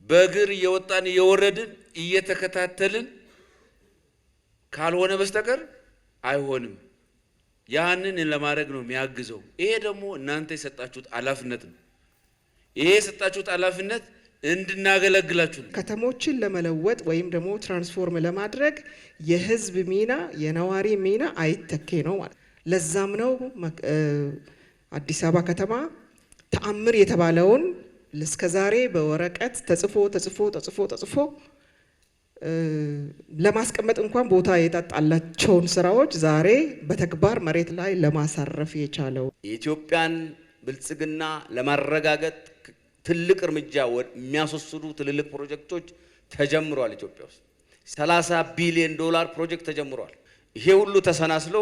በእግር እየወጣን እየወረድን እየተከታተልን ካልሆነ በስተቀር አይሆንም። ያንን ለማድረግ ነው የሚያግዘው። ይሄ ደግሞ እናንተ የሰጣችሁት ኃላፊነት ነው። ይሄ የሰጣችሁት ኃላፊነት እንድናገለግላችሁ ነው። ከተሞችን ለመለወጥ ወይም ደግሞ ትራንስፎርም ለማድረግ የህዝብ ሚና የነዋሪ ሚና አይተኬ ነው ማለት። ለዛም ነው አዲስ አበባ ከተማ ተአምር የተባለውን እስከዛሬ በወረቀት ተጽፎ ለማስቀመጥ እንኳን ቦታ የጣጣላቸውን ስራዎች ዛሬ በተግባር መሬት ላይ ለማሳረፍ የቻለው። የኢትዮጵያን ብልጽግና ለማረጋገጥ ትልቅ እርምጃ የሚያስወስዱ ትልልቅ ፕሮጀክቶች ተጀምሯል። ኢትዮጵያ ውስጥ 30 ቢሊዮን ዶላር ፕሮጀክት ተጀምሯል። ይሄ ሁሉ ተሰናስሎ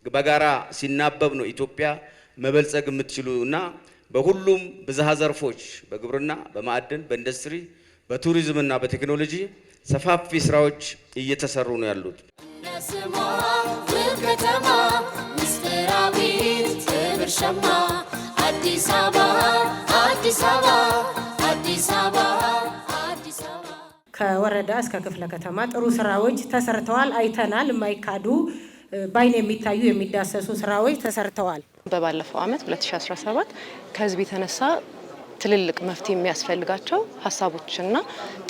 በጋራ ሲናበብ ነው ኢትዮጵያ መበልጸግ የምትችሉ እና በሁሉም ብዝሃ ዘርፎች በግብርና፣ በማዕድን፣ በኢንዱስትሪ፣ በቱሪዝም እና በቴክኖሎጂ ሰፋፊ ስራዎች እየተሰሩ ነው ያሉት። ነስማ ከተማ ምስጢራዊት ትብር ሸማ አዲስ አበባ አዲስ አበባ አዲስ አበባ አዲስ አበባ። ከወረዳ እስከ ክፍለ ከተማ ጥሩ ስራዎች ተሰርተዋል፣ አይተናል። የማይካዱ ባይን የሚታዩ የሚዳሰሱ ስራዎች ተሰርተዋል። በባለፈው አመት 2017 ከህዝብ የተነሳ ትልልቅ መፍትሄ የሚያስፈልጋቸው ሀሳቦችና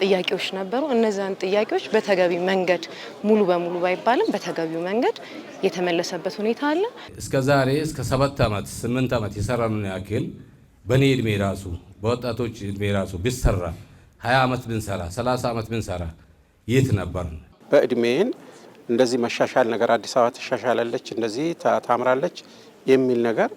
ጥያቄዎች ነበሩ። እነዚያን ጥያቄዎች በተገቢ መንገድ ሙሉ በሙሉ ባይባልም በተገቢው መንገድ የተመለሰበት ሁኔታ አለ። እስከ ዛሬ እስከ 7 ዓመት 8 ዓመት የሰራነው ያክል በኔ እድሜ ራሱ በወጣቶች እድሜ ራሱ ቢሰራ 20 ዓመት ብንሰራ 30 ዓመት ብንሰራ የት ነበር? በእድሜን እንደዚህ መሻሻል ነገር አዲስ አበባ ተሻሻላለች እንደዚህ ታምራለች የሚል ነገር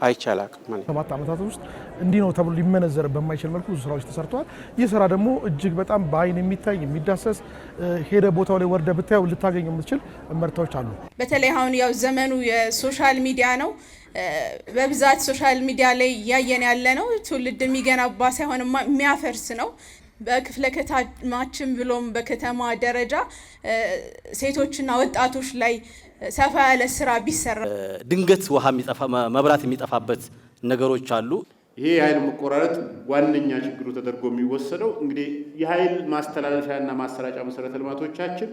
አይቻላቅም። 7 ዓመታት ውስጥ እንዲህ ነው ተብሎ ሊመነዘር በማይችል መልኩ ብዙ ስራዎች ተሰርተዋል። ይህ ስራ ደግሞ እጅግ በጣም በአይን የሚታይ የሚዳሰስ ሄደ ቦታው ላይ ወርደ ብታየው ልታገኘው የምትችል እመርታዎች አሉ። በተለይ አሁን ያው ዘመኑ የሶሻል ሚዲያ ነው። በብዛት ሶሻል ሚዲያ ላይ እያየን ያለ ነው ትውልድ የሚገነባ ሳይሆን የሚያፈርስ ነው። በክፍለ ከተማችን ብሎም በከተማ ደረጃ ሴቶችና ወጣቶች ላይ ሰፋ ያለ ስራ ቢሰራ ድንገት ውሃ የሚጠፋ መብራት የሚጠፋበት ነገሮች አሉ። ይሄ የኃይል መቆራረጥ ዋነኛ ችግሩ ተደርጎ የሚወሰደው እንግዲህ የኃይል ማስተላለፊያና ማሰራጫ መሰረተ ልማቶቻችን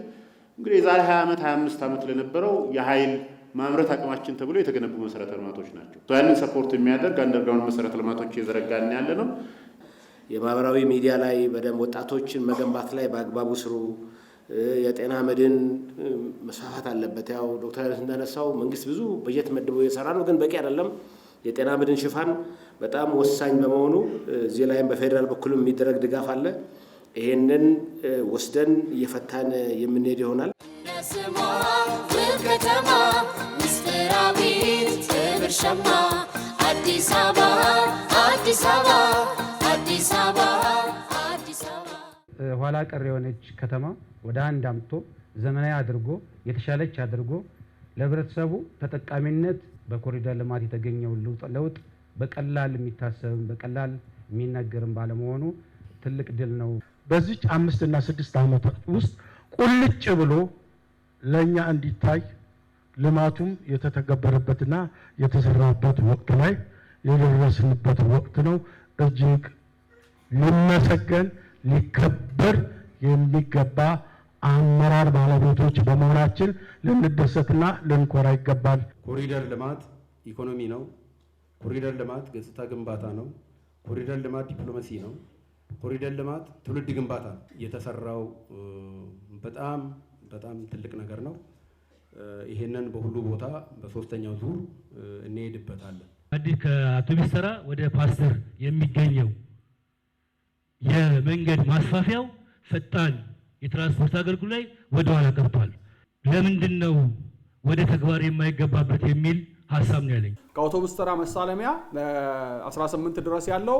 እንግዲህ የዛሬ 20 ዓመት 25 ዓመት ለነበረው የኃይል ማምረት አቅማችን ተብሎ የተገነቡ መሰረተ ልማቶች ናቸው። ያንን ሰፖርት የሚያደርግ አንደርግራውንድ መሰረተ ልማቶች እየዘረጋን ያለ ነው። የማህበራዊ ሚዲያ ላይ በደንብ ወጣቶችን መገንባት ላይ በአግባቡ ስሩ። የጤና መድን መስፋፋት አለበት። ያው ዶክተር እንደነሳው መንግስት ብዙ በጀት መድቦ እየሰራ ነው፣ ግን በቂ አይደለም። የጤና መድን ሽፋን በጣም ወሳኝ በመሆኑ እዚህ ላይም በፌዴራል በኩልም የሚደረግ ድጋፍ አለ። ይሄንን ወስደን እየፈታን የምንሄድ ይሆናል። ነስማ ከተማ ምስጢራዊት ትብር ሸማ አዲስ አበባ አዲስ አበባ አዲስ አበባ አዲስ አበባ። ኋላ ቀር የሆነች ከተማ ወደ አንድ አምጥቶ ዘመናዊ አድርጎ የተሻለች አድርጎ ለህብረተሰቡ ተጠቃሚነት በኮሪደር ልማት የተገኘው ለውጥ በቀላል የሚታሰብ በቀላል የሚነገርም ባለመሆኑ ትልቅ ድል ነው። በዚህ 5 እና 6 ዓመት ውስጥ ቁልጭ ብሎ ለኛ እንዲታይ ልማቱም የተተገበረበትና የተሰራበት ወቅት ላይ የደረስንበት ወቅት ነው። እጅግ ሊመሰገን ሊከበር የሚገባ አመራር ባለቤቶች በመሆናችን ልንደሰትና ልንኮራ ይገባል። ኮሪደር ልማት ኢኮኖሚ ነው። ኮሪደር ልማት ገጽታ ግንባታ ነው። ኮሪደር ልማት ዲፕሎማሲ ነው። ኮሪደር ልማት ትውልድ ግንባታ ነው። የተሰራው በጣም ትልቅ ነገር ነው። ይሄንን በሁሉ ቦታ በሶስተኛው ዙር እንሄድበታለን። አዲስ ከአውቶቡስ ተራ ወደ ፓስተር የሚገኘው የመንገድ ማስፋፊያው ፈጣን የትራንስፖርት አገልግሎት ላይ ወደ ኋላ ቀርቷል። ለምንድን ነው ወደ ተግባር የማይገባበት የሚል ሀሳብ ነው ያለኝ። ከአውቶቡስ ተራ መሳለሚያ 18 ድረስ ያለው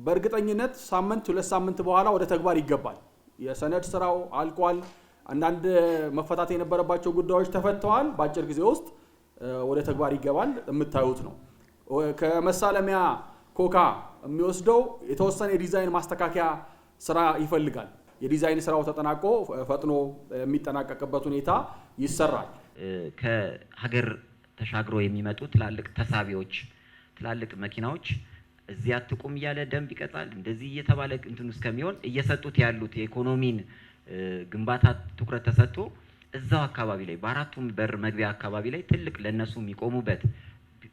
በእርግጠኝነት ሳምንት 2 ሳምንት በኋላ ወደ ተግባር ይገባል። የሰነድ ስራው አልቋል። አንዳንድ መፈታት የነበረባቸው ጉዳዮች ተፈተዋል። በአጭር ጊዜ ውስጥ ወደ ተግባር ይገባል። የምታዩት ነው። ከመሳለሚያ ኮካ የሚወስደው የተወሰነ የዲዛይን ማስተካከያ ስራ ይፈልጋል። የዲዛይን ስራው ተጠናቆ ፈጥኖ የሚጠናቀቅበት ሁኔታ ይሰራል። ከሀገር ተሻግሮ የሚመጡ ትላልቅ ተሳቢዎች፣ ትላልቅ መኪናዎች እዚያ አትቁም እያለ ደንብ ይቀጣል። እንደዚህ እየተባለ እንትን እስከሚሆን እየሰጡት ያሉት የኢኮኖሚን ግንባታ ትኩረት ተሰጥቶ እዛው አካባቢ ላይ በአራቱም በር መግቢያ አካባቢ ላይ ትልቅ ለነሱ የሚቆሙበት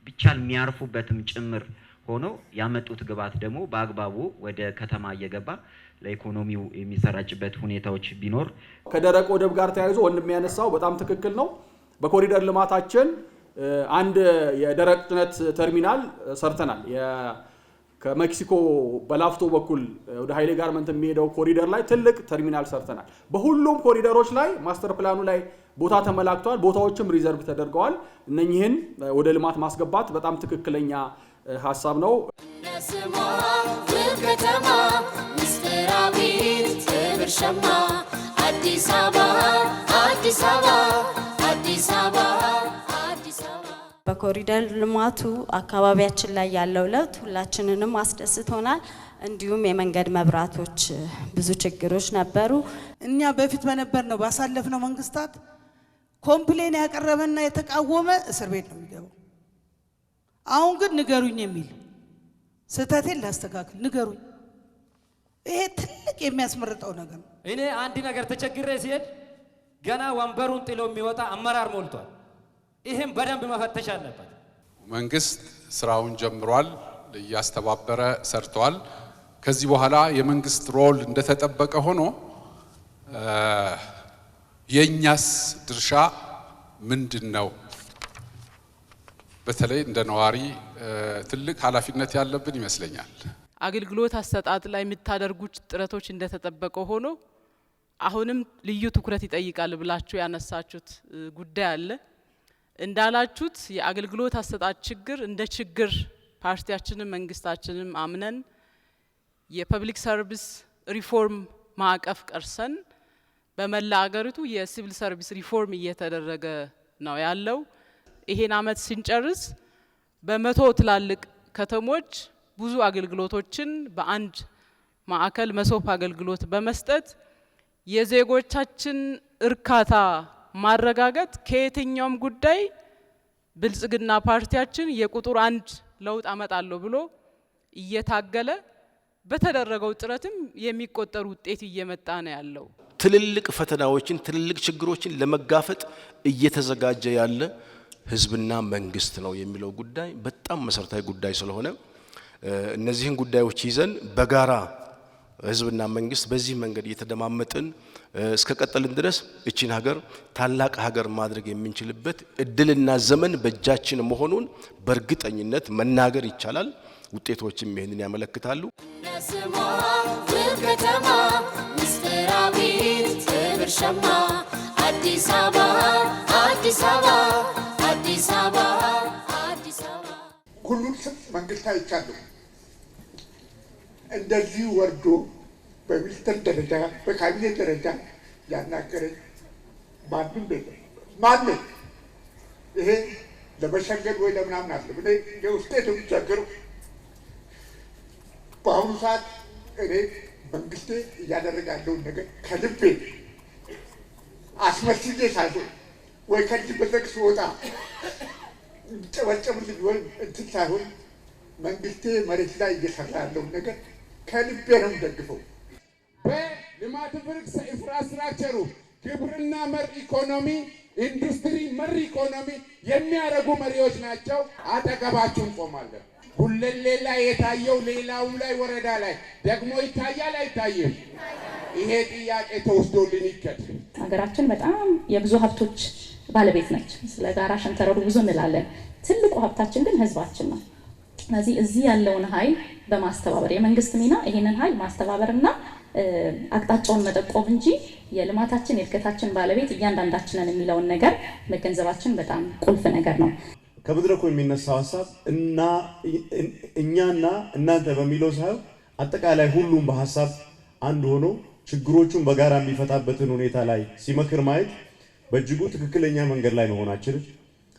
ብቻል የሚያርፉበትም ጭምር ሆኖ ያመጡት ግብዓት ደግሞ በአግባቡ ወደ ከተማ እየገባ ለኢኮኖሚው የሚሰራጭበት ሁኔታዎች ቢኖር። ከደረቅ ወደብ ጋር ተያይዞ ወንድም ያነሳው በጣም ትክክል ነው። በኮሪደር ልማታችን አንድ የደረቅ ጭነት ተርሚናል ሰርተናል። ከሜክሲኮ በላፍቶ በኩል ወደ ኃይሌ ጋርመንት የሚሄደው ኮሪደር ላይ ትልቅ ተርሚናል ሰርተናል። በሁሉም ኮሪደሮች ላይ ማስተር ፕላኑ ላይ ቦታ ተመላክቷል። ቦታዎችም ሪዘርቭ ተደርገዋል። እነኚህን ወደ ልማት ማስገባት በጣም ትክክለኛ ሀሳብ ነው። ስሟ ውብ ከተማ ምስጢራዊት ክብር ሸማ አዲስ አበባ አዲስ አበባ አዲስ አበባ አዲስ አበባ። በኮሪደር ልማቱ አካባቢያችን ላይ ያለው ለውጥ ሁላችንንም አስደስቶናል። እንዲሁም የመንገድ መብራቶች ብዙ ችግሮች ነበሩ። እኛ በፊት በነበርነው ባሳለፍነው መንግስታት ኮምፕሌን ያቀረበና የተቃወመ እስር ቤት ነው የሚገባው። አሁን ግን ንገሩኝ የሚል ስህተቴን ላስተካክል ንገሩኝ። ይሄ ትልቅ የሚያስመርጠው ነገር ነው። እኔ አንድ ነገር ተቸግሬ ሲሄድ ገና ወንበሩን ጥሎ የሚወጣ አመራር ሞልቷል። ይሄም በደንብ መፈተሽ አለበት። መንግስት ስራውን ጀምሯል፣ እያስተባበረ ሰርቷል። ከዚህ በኋላ የመንግስት ሮል እንደተጠበቀ ሆኖ የኛስ ድርሻ ምንድነው? በተለይ እንደ ነዋሪ ትልቅ ኃላፊነት ያለብን ይመስለኛል። አገልግሎት አሰጣጥ ላይ የምታደርጉት ጥረቶች እንደተጠበቀ ሆኖ አሁንም ልዩ ትኩረት ይጠይቃል ብላችሁ ያነሳችሁት ጉዳይ አለ። እንዳላችሁት የአገልግሎት አሰጣጥ ችግር እንደ ችግር ፓርቲያችንም መንግስታችንም አምነን የፐብሊክ ሰርቪስ ሪፎርም ማዕቀፍ ቀርሰን በመላ አገሪቱ የሲቪል ሰርቪስ ሪፎርም እየተደረገ ነው ያለው። ይሄን አመት ሲንጨርስ በመቶ ትላልቅ ከተሞች ብዙ አገልግሎቶችን በአንድ ማዕከል መሶብ አገልግሎት በመስጠት የዜጎቻችን እርካታ ማረጋገጥ ከየትኛውም ጉዳይ ብልጽግና ፓርቲያችን የቁጥር 1 ለውጥ አመጣለሁ ብሎ እየታገለ በተደረገው ጥረትም የሚቆጠር ውጤት እየመጣ ነው ያለው። ትልልቅ ፈተናዎችን ትልልቅ ችግሮችን ለመጋፈጥ እየተዘጋጀ ያለ ህዝብና መንግስት ነው የሚለው ጉዳይ በጣም መሰረታዊ ጉዳይ ስለሆነ እነዚህን ጉዳዮች ይዘን በጋራ ህዝብና መንግስት በዚህ መንገድ እየተደማመጥን እስከ ቀጠልን ድረስ እቺን ሀገር ታላቅ ሀገር ማድረግ የምንችልበት እድልና ዘመን በእጃችን መሆኑን በእርግጠኝነት መናገር ይቻላል። ውጤቶችም ይሄንን ያመለክታሉ። ስሟ ውብ ከተማ ምስጢራዊት ክብር ሸማ አዲስ አበባ አዲስ አበባ አዲስ አበባ አዲስ አበባ። ሁሉም መንግስት አይቻለሁ እንደዚህ ወርዶ በሚኒስትር ደረጃ በካቢኔ ደረጃ ያናገረኝ ማንም የለም። ማንም ይሄ ለመሸገድ ወይ ለምናምን አለ እኔ የውስጤ ነው የሚቸግረው። በአሁኑ ሰዓት እኔ መንግስቴ እያደረገ ያለውን ነገር ከልቤ አስመስዬ ሳይሆን ወይ ከዚህ በዘግ ስወጣ ጨበጨብልኝ ወይ እንትን ሳይሆን መንግስቴ መሬት ላይ እየሰራ ያለውን ነገር ከልቤ ነው ደግፈው። በልማት ኢንፍራስትራክቸሩ ግብርና መር ኢኮኖሚ፣ ኢንዱስትሪ መር ኢኮኖሚ የሚያደርጉ መሪዎች ናቸው። አጠገባችሁ እንቆማለን። ጉለሌ ላይ የታየው ሌላውም ላይ ወረዳ ላይ ደግሞ ይታያል አይታይም? ይሄ ጥያቄ ተወስዶልን ይከድ። ሀገራችን በጣም የብዙ ሀብቶች ባለቤት ነች። ስለ ጋራ ሸንተረሩ ብዙ እንላለን። ትልቁ ሀብታችን ግን ህዝባችን ነው። ስለዚህ እዚህ ያለውን ኃይል በማስተባበር የመንግስት ሚና ይሄንን ኃይል ማስተባበርና አቅጣጫውን መጠቆም እንጂ የልማታችን የእድገታችን ባለቤት እያንዳንዳችንን የሚለውን ነገር መገንዘባችን በጣም ቁልፍ ነገር ነው። ከመድረኩ የሚነሳው ሀሳብ እና እኛና እናንተ በሚለው ሳይሆን አጠቃላይ ሁሉም በሀሳብ አንድ ሆኖ ችግሮቹን በጋራ የሚፈታበትን ሁኔታ ላይ ሲመክር ማየት በእጅጉ ትክክለኛ መንገድ ላይ መሆናችን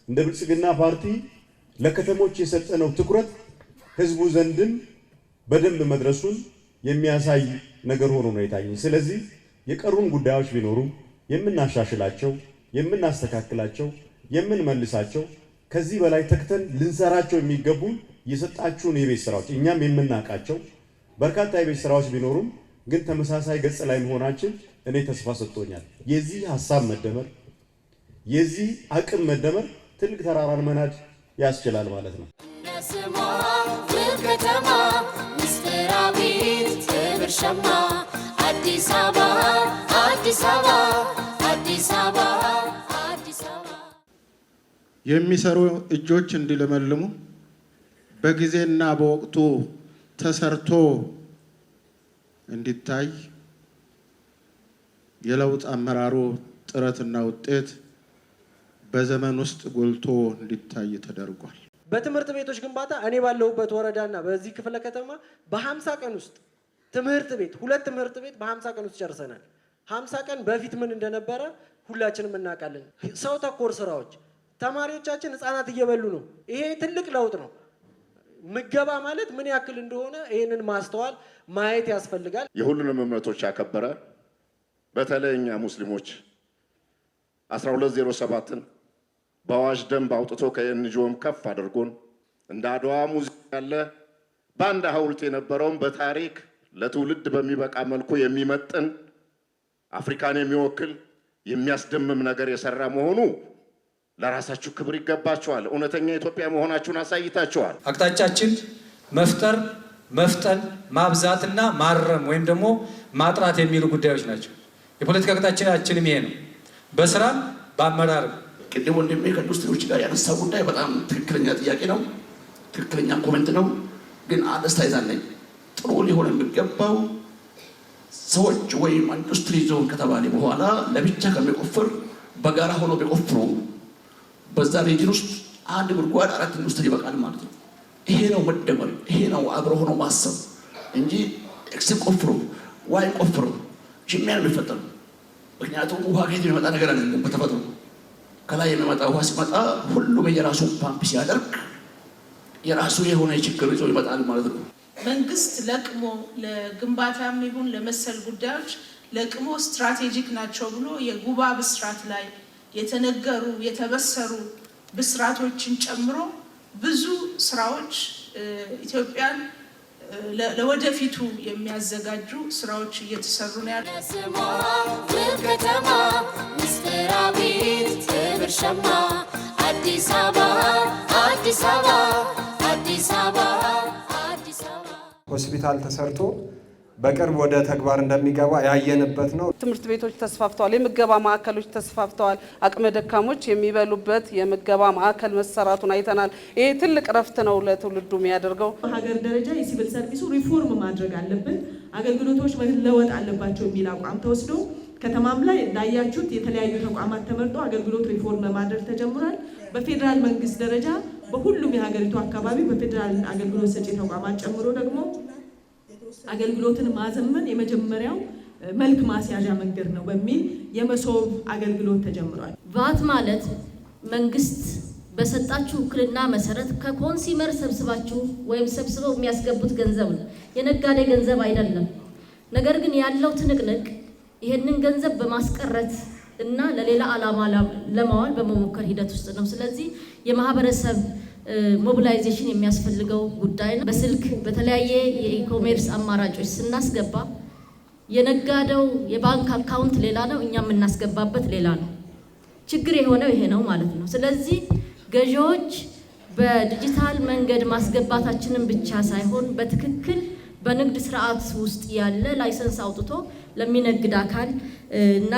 እንደ ብልጽግና ፓርቲ ለከተሞች የሰጠነው ትኩረት ህዝቡ ዘንድን በደንብ መድረሱን የሚያሳይ ነገር ሆኖ ነው የታየኝ። ስለዚህ የቀሩን ጉዳዮች ቢኖሩ የምናሻሽላቸው፣ የምናስተካክላቸው፣ የምንመልሳቸው ከዚህ በላይ ተክተን ልንሰራቸው የሚገቡ የሰጣችሁን የቤት ስራዎች እኛም የምናውቃቸው በርካታ የቤት ስራዎች ቢኖሩም ግን ተመሳሳይ ገጽ ላይ መሆናችን እኔ ተስፋ ሰጥቶኛል። የዚህ ሀሳብ መደመር፣ የዚህ አቅም መደመር ትልቅ ተራራን መናድ ያስችላል ማለት ነው። ስሟ ውብ ከተማ ምስጢራዊት ክብር ሸማ አዲስ አበባ አዲስ አበባ አዲስ አበባ አዲስ አበባ የሚሰሩ እጆች እንዲለመልሙ በጊዜና በወቅቱ ተሰርቶ እንዲታይ የለውጥ አመራሩ ጥረትና ውጤት በዘመን ውስጥ ጎልቶ እንዲታይ ተደርጓል። በትምህርት ቤቶች ግንባታ እኔ ባለሁበት ወረዳና በዚህ ክፍለ ከተማ በ50 ቀን ውስጥ ሁለት ትምህርት ቤት በ50 ቀን ውስጥ ጨርሰናል። 50 ቀን በፊት ምን እንደነበረ ሁላችንም እናውቃለን። ሰው ተኮር ስራዎች ተማሪዎቻችን ህፃናት እየበሉ ነው። ይሄ ትልቅ ለውጥ ነው። ምገባ ማለት ምን ያክል እንደሆነ ይሄንን ማስተዋል ማየት ያስፈልጋል። የሁሉንም እምነቶች ያከበረ በተለይ እኛ ሙስሊሞች 1207ን በአዋጅ ደንብ አውጥቶ ከኤንጂኦም ከፍ አድርጎን እንደ አድዋ ሙዚየም ያለ በአንድ ሐውልት የነበረውን በታሪክ ለትውልድ በሚበቃ መልኩ የሚመጥን አፍሪካን የሚወክል የሚያስደምም ነገር የሰራ መሆኑ ለራሳችሁ ክብር ይገባችኋል። እውነተኛ ኢትዮጵያ መሆናችሁን አሳይታችኋል። አቅጣጫችን መፍጠር፣ መፍጠን፣ ማብዛትና ማረም ወይም ደግሞ ማጥራት የሚሉ ጉዳዮች ናቸው። የፖለቲካ አቅጣጫችንም ይሄ ነው። በስራም በአመራርም ቅድም ወንድሜ ከኢንዱስትሪዎች ጋር ያነሳው ጉዳይ በጣም ትክክለኛ ጥያቄ ነው፣ ትክክለኛ ኮሜንት ነው። ግን አስተያየት አለኝ። ጥሩ ሊሆን የሚገባው ሰዎች ወይም ኢንዱስትሪ ዞን ከተባለ በኋላ ለብቻ ከሚቆፍር በጋራ ሆኖ ቢቆፍሩ በዛ ሪጅን ውስጥ አንድ ጉድጓድ 4 ኢንዱስትሪ ይበቃል ማለት ነው። ይሄ ነው መደመር፣ ይሄ ነው አብሮ ሆኖ ማሰብ እንጂ ኤክስ ቆፍሩ ዋይ ቆፍሩ ሽሚያ ነው የሚፈጠረው። ምክንያቱም ውሃ ከየት የሚመጣ ነገር አይደለም። በተፈጥሮ ከላይ የሚመጣ ውሃ ሲመጣ ሁሉም የራሱ ፓምፕ ሲያደርግ የራሱ የሆነ ችግር ይዞ ይመጣል ማለት ነው። መንግስት ለቅሞ ለግንባታም ይሁን ለመሰል ጉዳዮች ለቅሞ ስትራቴጂክ ናቸው ብሎ የጉባ ብስራት ላይ የተነገሩ የተበሰሩ ብስራቶችን ጨምሮ ብዙ ስራዎች ኢትዮጵያን ለወደፊቱ የሚያዘጋጁ ስራዎች እየተሰሩ ነው ያሉት። ስሟ ውብ ከተማ ምስጢራዊት ክብር ሸማ አዲስ አበባ አዲስ አበባ አዲስ አበባ አዲስ አበባ ሆስፒታል ተሰርቶ በቅርብ ወደ ተግባር እንደሚገባ ያየንበት ነው። ትምህርት ቤቶች ተስፋፍተዋል። የምገባ ማዕከሎች ተስፋፍተዋል። አቅመ ደካሞች የሚበሉበት የምገባ ማዕከል መሰራቱን አይተናል። ይሄ ትልቅ ረፍት ነው ለትውልዱ የሚያደርገው። በሀገር ደረጃ የሲቪል ሰርቪሱ ሪፎርም ማድረግ አለብን፣ አገልግሎቶች መለወጥ አለባቸው የሚል አቋም ተወስዶ ከተማም ላይ እንዳያችሁት የተለያዩ ተቋማት ተመርጦ አገልግሎት ሪፎርም ማድረግ ተጀምሯል። በፌዴራል መንግስት ደረጃ በሁሉም የሀገሪቱ አካባቢ በፌዴራል አገልግሎት ሰጪ ተቋማት ጨምሮ ደግሞ አገልግሎትን ማዘመን የመጀመሪያው መልክ ማስያዣ መንገድ ነው በሚል የመሶብ አገልግሎት ተጀምሯል። ቫት ማለት መንግስት በሰጣችሁ ውክልና መሰረት ከኮንሱመር ሰብስባችሁ ወይም ሰብስበው የሚያስገቡት ገንዘብ ነው፣ የነጋዴ ገንዘብ አይደለም። ነገር ግን ያለው ትንቅንቅ ይሄንን ገንዘብ በማስቀረት እና ለሌላ ዓላማ ለማዋል በመሞከር ሂደት ውስጥ ነው። ስለዚህ የማህበረሰብ ሞቢላይዜሽን የሚያስፈልገው ጉዳይ ነው። በስልክ በተለያየ የኢኮሜርስ አማራጮች ስናስገባ የነጋዴው የባንክ አካውንት ሌላ ነው፣ እኛ የምናስገባበት ሌላ ነው። ችግር የሆነው ይሄ ነው ማለት ነው። ስለዚህ ገዢዎች በዲጂታል መንገድ ማስገባታችንን ብቻ ሳይሆን በትክክል በንግድ ስርዓት ውስጥ ያለ ላይሰንስ አውጥቶ ለሚነግድ አካል እና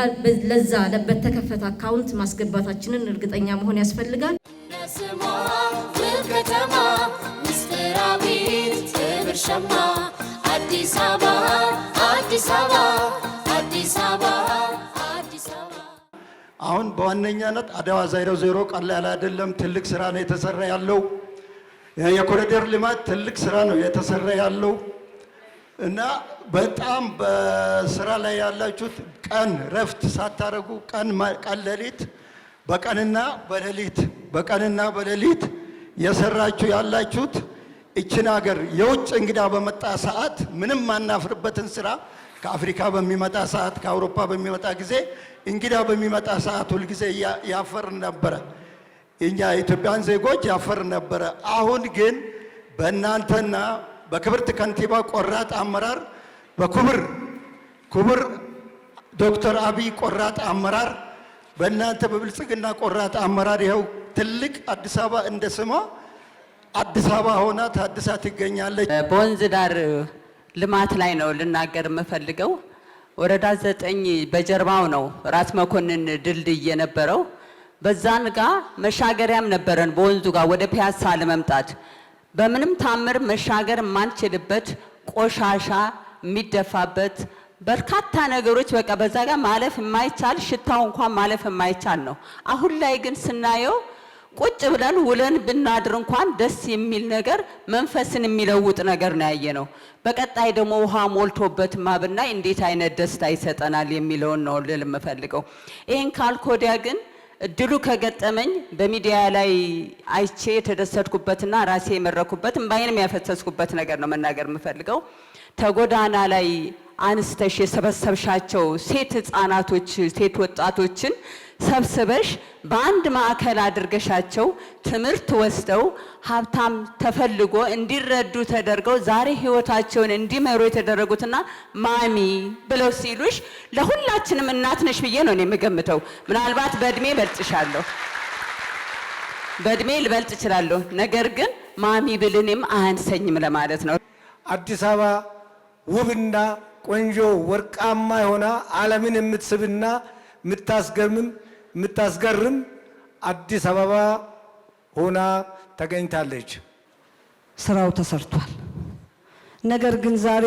ለዛ በተከፈተ አካውንት ማስገባታችንን እርግጠኛ መሆን ያስፈልጋል። ስሟ ውብ ከተማ ምስጢራዊት ክብር ሸማ አዲስ አበባ አዲስ አበባ አሁን በዋነኛነት አድዋ 00 ቀላል አይደለም፣ ትልቅ ስራ ነው የተሰራ ያለው። የኮሪደር ልማት ትልቅ ስራ ነው የተሰራ ያለው እና በጣም በስራ ላይ ያላችሁት ቀን ረፍት ሳታረጉ ቀን ሌሊት በቀንና በሌሊት የሰራችሁ ያላችሁት እችን ሀገር የውጭ እንግዳ በመጣ ሰዓት ምንም ማናፍርበትን ስራ ከአፍሪካ በሚመጣ ሰዓት ከአውሮፓ በሚመጣ ጊዜ እንግዳ በሚመጣ ሰዓት ሁል ጊዜ ያፈርን ነበረ። እኛ ኢትዮጵያን ዜጎች ያፈርን ነበረ። አሁን ግን በእናንተና በክብርት ከንቲባ ቆራጥ አመራር በክቡር ዶክተር አብይ ቆራጥ አመራር በእናንተ በብልጽግና ቆራጥ አመራር ይኸው ትልቅ አዲስ አበባ እንደ ስሟ አዲስ አበባ ሆና ታድሳ ትገኛለች። በወንዝ ዳር ልማት ላይ ነው ልናገር የምፈልገው። ወረዳ 9 በጀርባው ነው ራስ መኮንን ድልድይ የነበረው። በዛን ጋር መሻገሪያም ነበረን በወንዙ ጋር ወደ ፒያሳ ለመምጣት በምንም ታምር መሻገር የማንችልበት ቆሻሻ የሚደፋበት በርካታ ነገሮች በቃ በዛ ጋር ማለፍ የማይቻል ሽታው እንኳን ማለፍ የማይቻል ነው። አሁን ላይ ግን ስናየው ቁጭ ብለን ውለን ብናድር እንኳን ደስ የሚል ነገር መንፈስን የሚለውጥ ነገር ነው ያየነው። በቀጣይ ደግሞ ውሃ ሞልቶበት ማብናይ እንዴት አይነት ደስታ ይሰጠናል የሚለውን ነው ልል የምፈልገው። ይሄን ካልኮዲያ ግን እድሉ ከገጠመኝ በሚዲያ ላይ አይቼ የተደሰትኩበትና ራሴ የመረኩበት እምባዬንም ያፈሰስኩበት ነገር ነው መናገር የምፈልገው። ተጎዳና ላይ አንስተሽ የሰበሰብሻቸው ሴት ህፃናቶች ሴት ወጣቶችን ሰብስበሽ በአንድ ማዕከል አድርገሻቸው ትምህርት ወስደው ሀብታም ተፈልጎ እንዲረዱ ተደርገው ዛሬ ህይወታቸውን እንዲመሩ የተደረጉትና ማሚ ብለው ሲሉሽ ለሁላችንም እናት ነሽ ብዬ ነው የምገምተው። ምናልባት በእድሜ በልጥሻለሁ፣ በእድሜ ልበልጥ እችላለሁ፣ ነገር ግን ማሚ ብልንም አያንሰኝም ለማለት ነው። አዲስ አበባ ውብና ቆንጆ ወርቃማ የሆነ ዓለምን የምትስብና የምታስገርም አዲስ አበባ ሆና ተገኝታለች። ስራው ተሰርቷል። ነገር ግን ዛሬ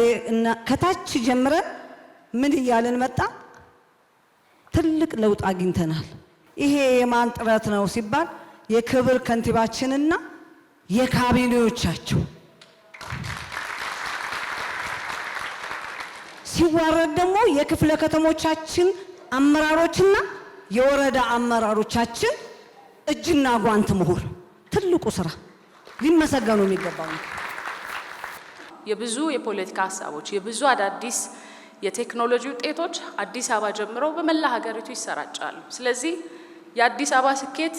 ከታች ጀምረን ምን እያልን መጣ? ትልቅ ለውጥ አግኝተናል። ይሄ የማን ጥረት ነው ሲባል የክብር ከንቲባችንና የካቢኔዎቻቸው ሲዋረድ ደግሞ የክፍለ ከተሞቻችን አመራሮችና የወረዳ አመራሮቻችን እጅና ጓንት መሆን ትልቁ ስራ ሊመሰገኑ የሚገባው ነው። የብዙ የፖለቲካ ሀሳቦች የብዙ አዳዲስ የቴክኖሎጂ ውጤቶች አዲስ አበባ ጀምሮ በመላ ሀገሪቱ ይሰራጫሉ። ስለዚህ የአዲስ አበባ ስኬት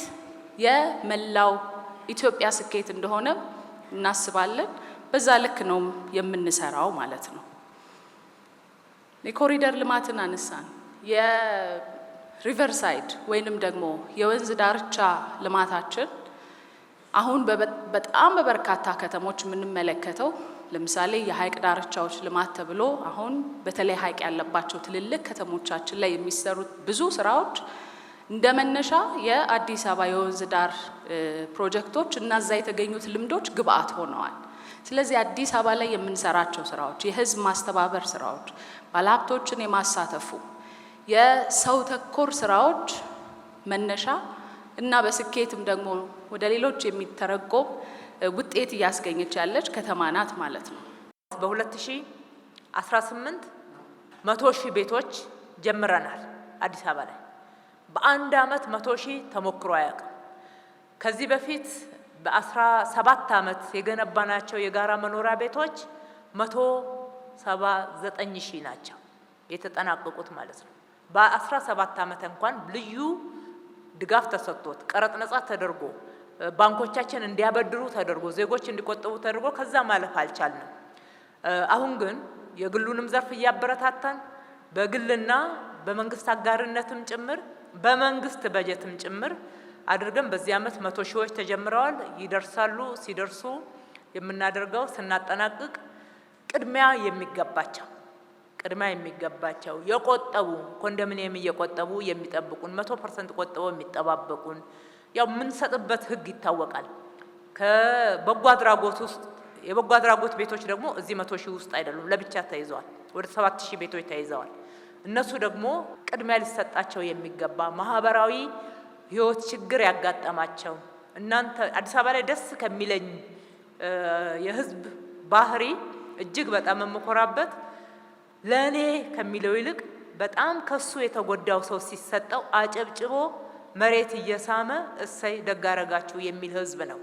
የመላው ኢትዮጵያ ስኬት እንደሆነ እናስባለን። በዛ ልክ ነው የምንሰራው ማለት ነው። የኮሪደር ልማትን አነሳን። የሪቨርሳይድ ወይንም ደግሞ የወንዝ ዳርቻ ልማታችን አሁን በጣም በበርካታ ከተሞች የምንመለከተው ለምሳሌ የሀይቅ ዳርቻዎች ልማት ተብሎ አሁን በተለይ ሀይቅ ያለባቸው ትልልቅ ከተሞቻችን ላይ የሚሰሩት ብዙ ስራዎች እንደመነሻ የአዲስ አበባ የወንዝ ዳር ፕሮጀክቶች እና እዛ የተገኙት ልምዶች ግብአት ሆነዋል። ስለዚህ አዲስ አበባ ላይ የምንሰራቸው ስራዎች የህዝብ ማስተባበር ስራዎች፣ ባለሀብቶችን የማሳተፉ የሰው ተኮር ስራዎች መነሻ እና በስኬትም ደግሞ ወደ ሌሎች የሚተረጎም ውጤት እያስገኘች ያለች ከተማ ናት ማለት ነው። በ2018 100,000 ቤቶች ጀምረናል አዲስ አበባ ላይ። በአንድ አመት 100,000 ተሞክሮ አያውቅም። ከዚህ በፊት በ17 አመት የገነባናቸው የጋራ መኖሪያ ቤቶች 179,000 ናቸው የተጠናቀቁት ማለት ነው። በ17 አመት እንኳን ልዩ ድጋፍ ተሰጥቶት ቀረጥ ነጻ ተደርጎ ባንኮቻችን እንዲያበድሩ ተደርጎ ዜጎች እንዲቆጠቡ ተደርጎ ከዛ ማለፍ አልቻልንም። አሁን ግን የግሉንም ዘርፍ እያበረታታን በግልና በመንግስት አጋርነትም ጭምር በመንግስት በጀትም ጭምር አድርገን በዚህ አመት 100,000ዎች ተጀምረዋል። ይደርሳሉ። ሲደርሱ የምናደርገው ስናጠናቅቅ ቅድሚያ የሚገባቸው የቆጠቡ ኮንዶሚኒየም እየቆጠቡ የሚጠብቁን 100% ቆጥበው የሚጠባበቁን ያው የምንሰጥበት ህግ ይታወቃል። ከበጎ አድራጎት ውስጥ የበጎ አድራጎት ቤቶች ደግሞ እዚህ 100,000 ውስጥ አይደሉም፣ ለብቻ ተይዘዋል። ወደ 7,000 ቤቶች ተይዘዋል። እነሱ ደግሞ ቅድሚያ ሊሰጣቸው የሚገባ ማህበራዊ ህይወት ችግር ያጋጠማቸው እናንተ አዲስ አበባ ላይ ደስ ከሚለኝ የህዝብ ባህሪ እጅግ በጣም የምኮራበት ለኔ ከሚለው ይልቅ በጣም ከሱ የተጎዳው ሰው ሲሰጠው አጨብጭቦ መሬት እየሳመ እሰይ ደጋረጋችሁ የሚል ህዝብ ነው።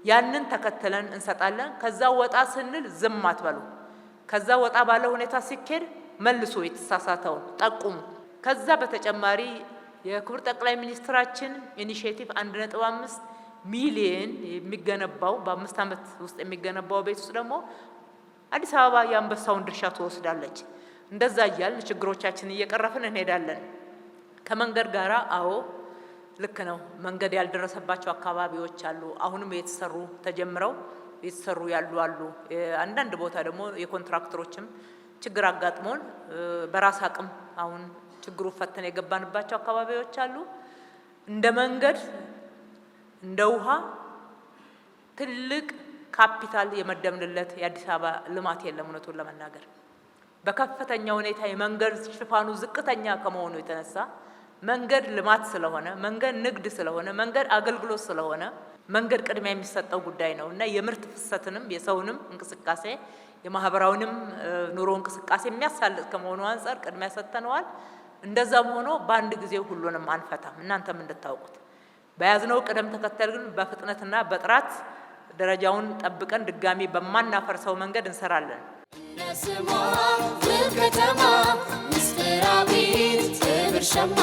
ያንን ተከትለን እንሰጣለን። ከዛ ወጣ ስንል ዝም አትበሉ። ከዛ ወጣ ባለ ሁኔታ ሲኬድ መልሶ የተሳሳተውን ጠቁሙ። ከዛ በተጨማሪ የክቡር ጠቅላይ ሚኒስትራችን ኢኒሼቲቭ 1.5 ሚሊዮን የሚገነባው በ5 ዓመት ውስጥ የሚገነባው ቤት ውስጥ ደግሞ አዲስ አበባ የአንበሳውን ድርሻ ትወስዳለች። እንደዛ እያልን ችግሮቻችንን እየቀረፍን እንሄዳለን። ከመንገድ ጋራ አዎ ልክ ነው። መንገድ ያልደረሰባቸው አካባቢዎች አሉ። አሁንም የተሰሩ ተጀምረው የተሰሩ ያሉ አሉ። አንዳንድ ቦታ ደግሞ የኮንትራክተሮችም ችግር አጋጥሞን በራስ አቅም አሁን ችግሩ ፈተን የገባንባቸው አካባቢዎች አሉ። እንደ መንገድ እንደ ውሃ ትልቅ ካፒታል የመደብንለት የአዲስ አበባ ልማት የለም። እውነቱን ለመናገር በከፍተኛ ሁኔታ የመንገድ ሽፋኑ ዝቅተኛ ከመሆኑ የተነሳ መንገድ ልማት ስለሆነ፣ መንገድ ንግድ ስለሆነ፣ መንገድ አገልግሎት ስለሆነ መንገድ ቅድሚያ የሚሰጠው ጉዳይ ነው እና የምርት ፍሰትንም የሰውንም እንቅስቃሴ የማህበራዊንም ኑሮ እንቅስቃሴ የሚያሳልጥ ከመሆኑ አንፃር ቅድሚያ ሰጥተነዋል። እንደዛም ሆኖ በአንድ ጊዜ ሁሉንም አንፈታም። እናንተም እንድታውቁት በያዝነው ቅደም ተከተል ግን በፍጥነትና በጥራት ደረጃውን ጠብቀን ድጋሚ በማናፈርሰው መንገድ እንሰራለን። ከተማ ምስጢራዊት ትብር ሸማ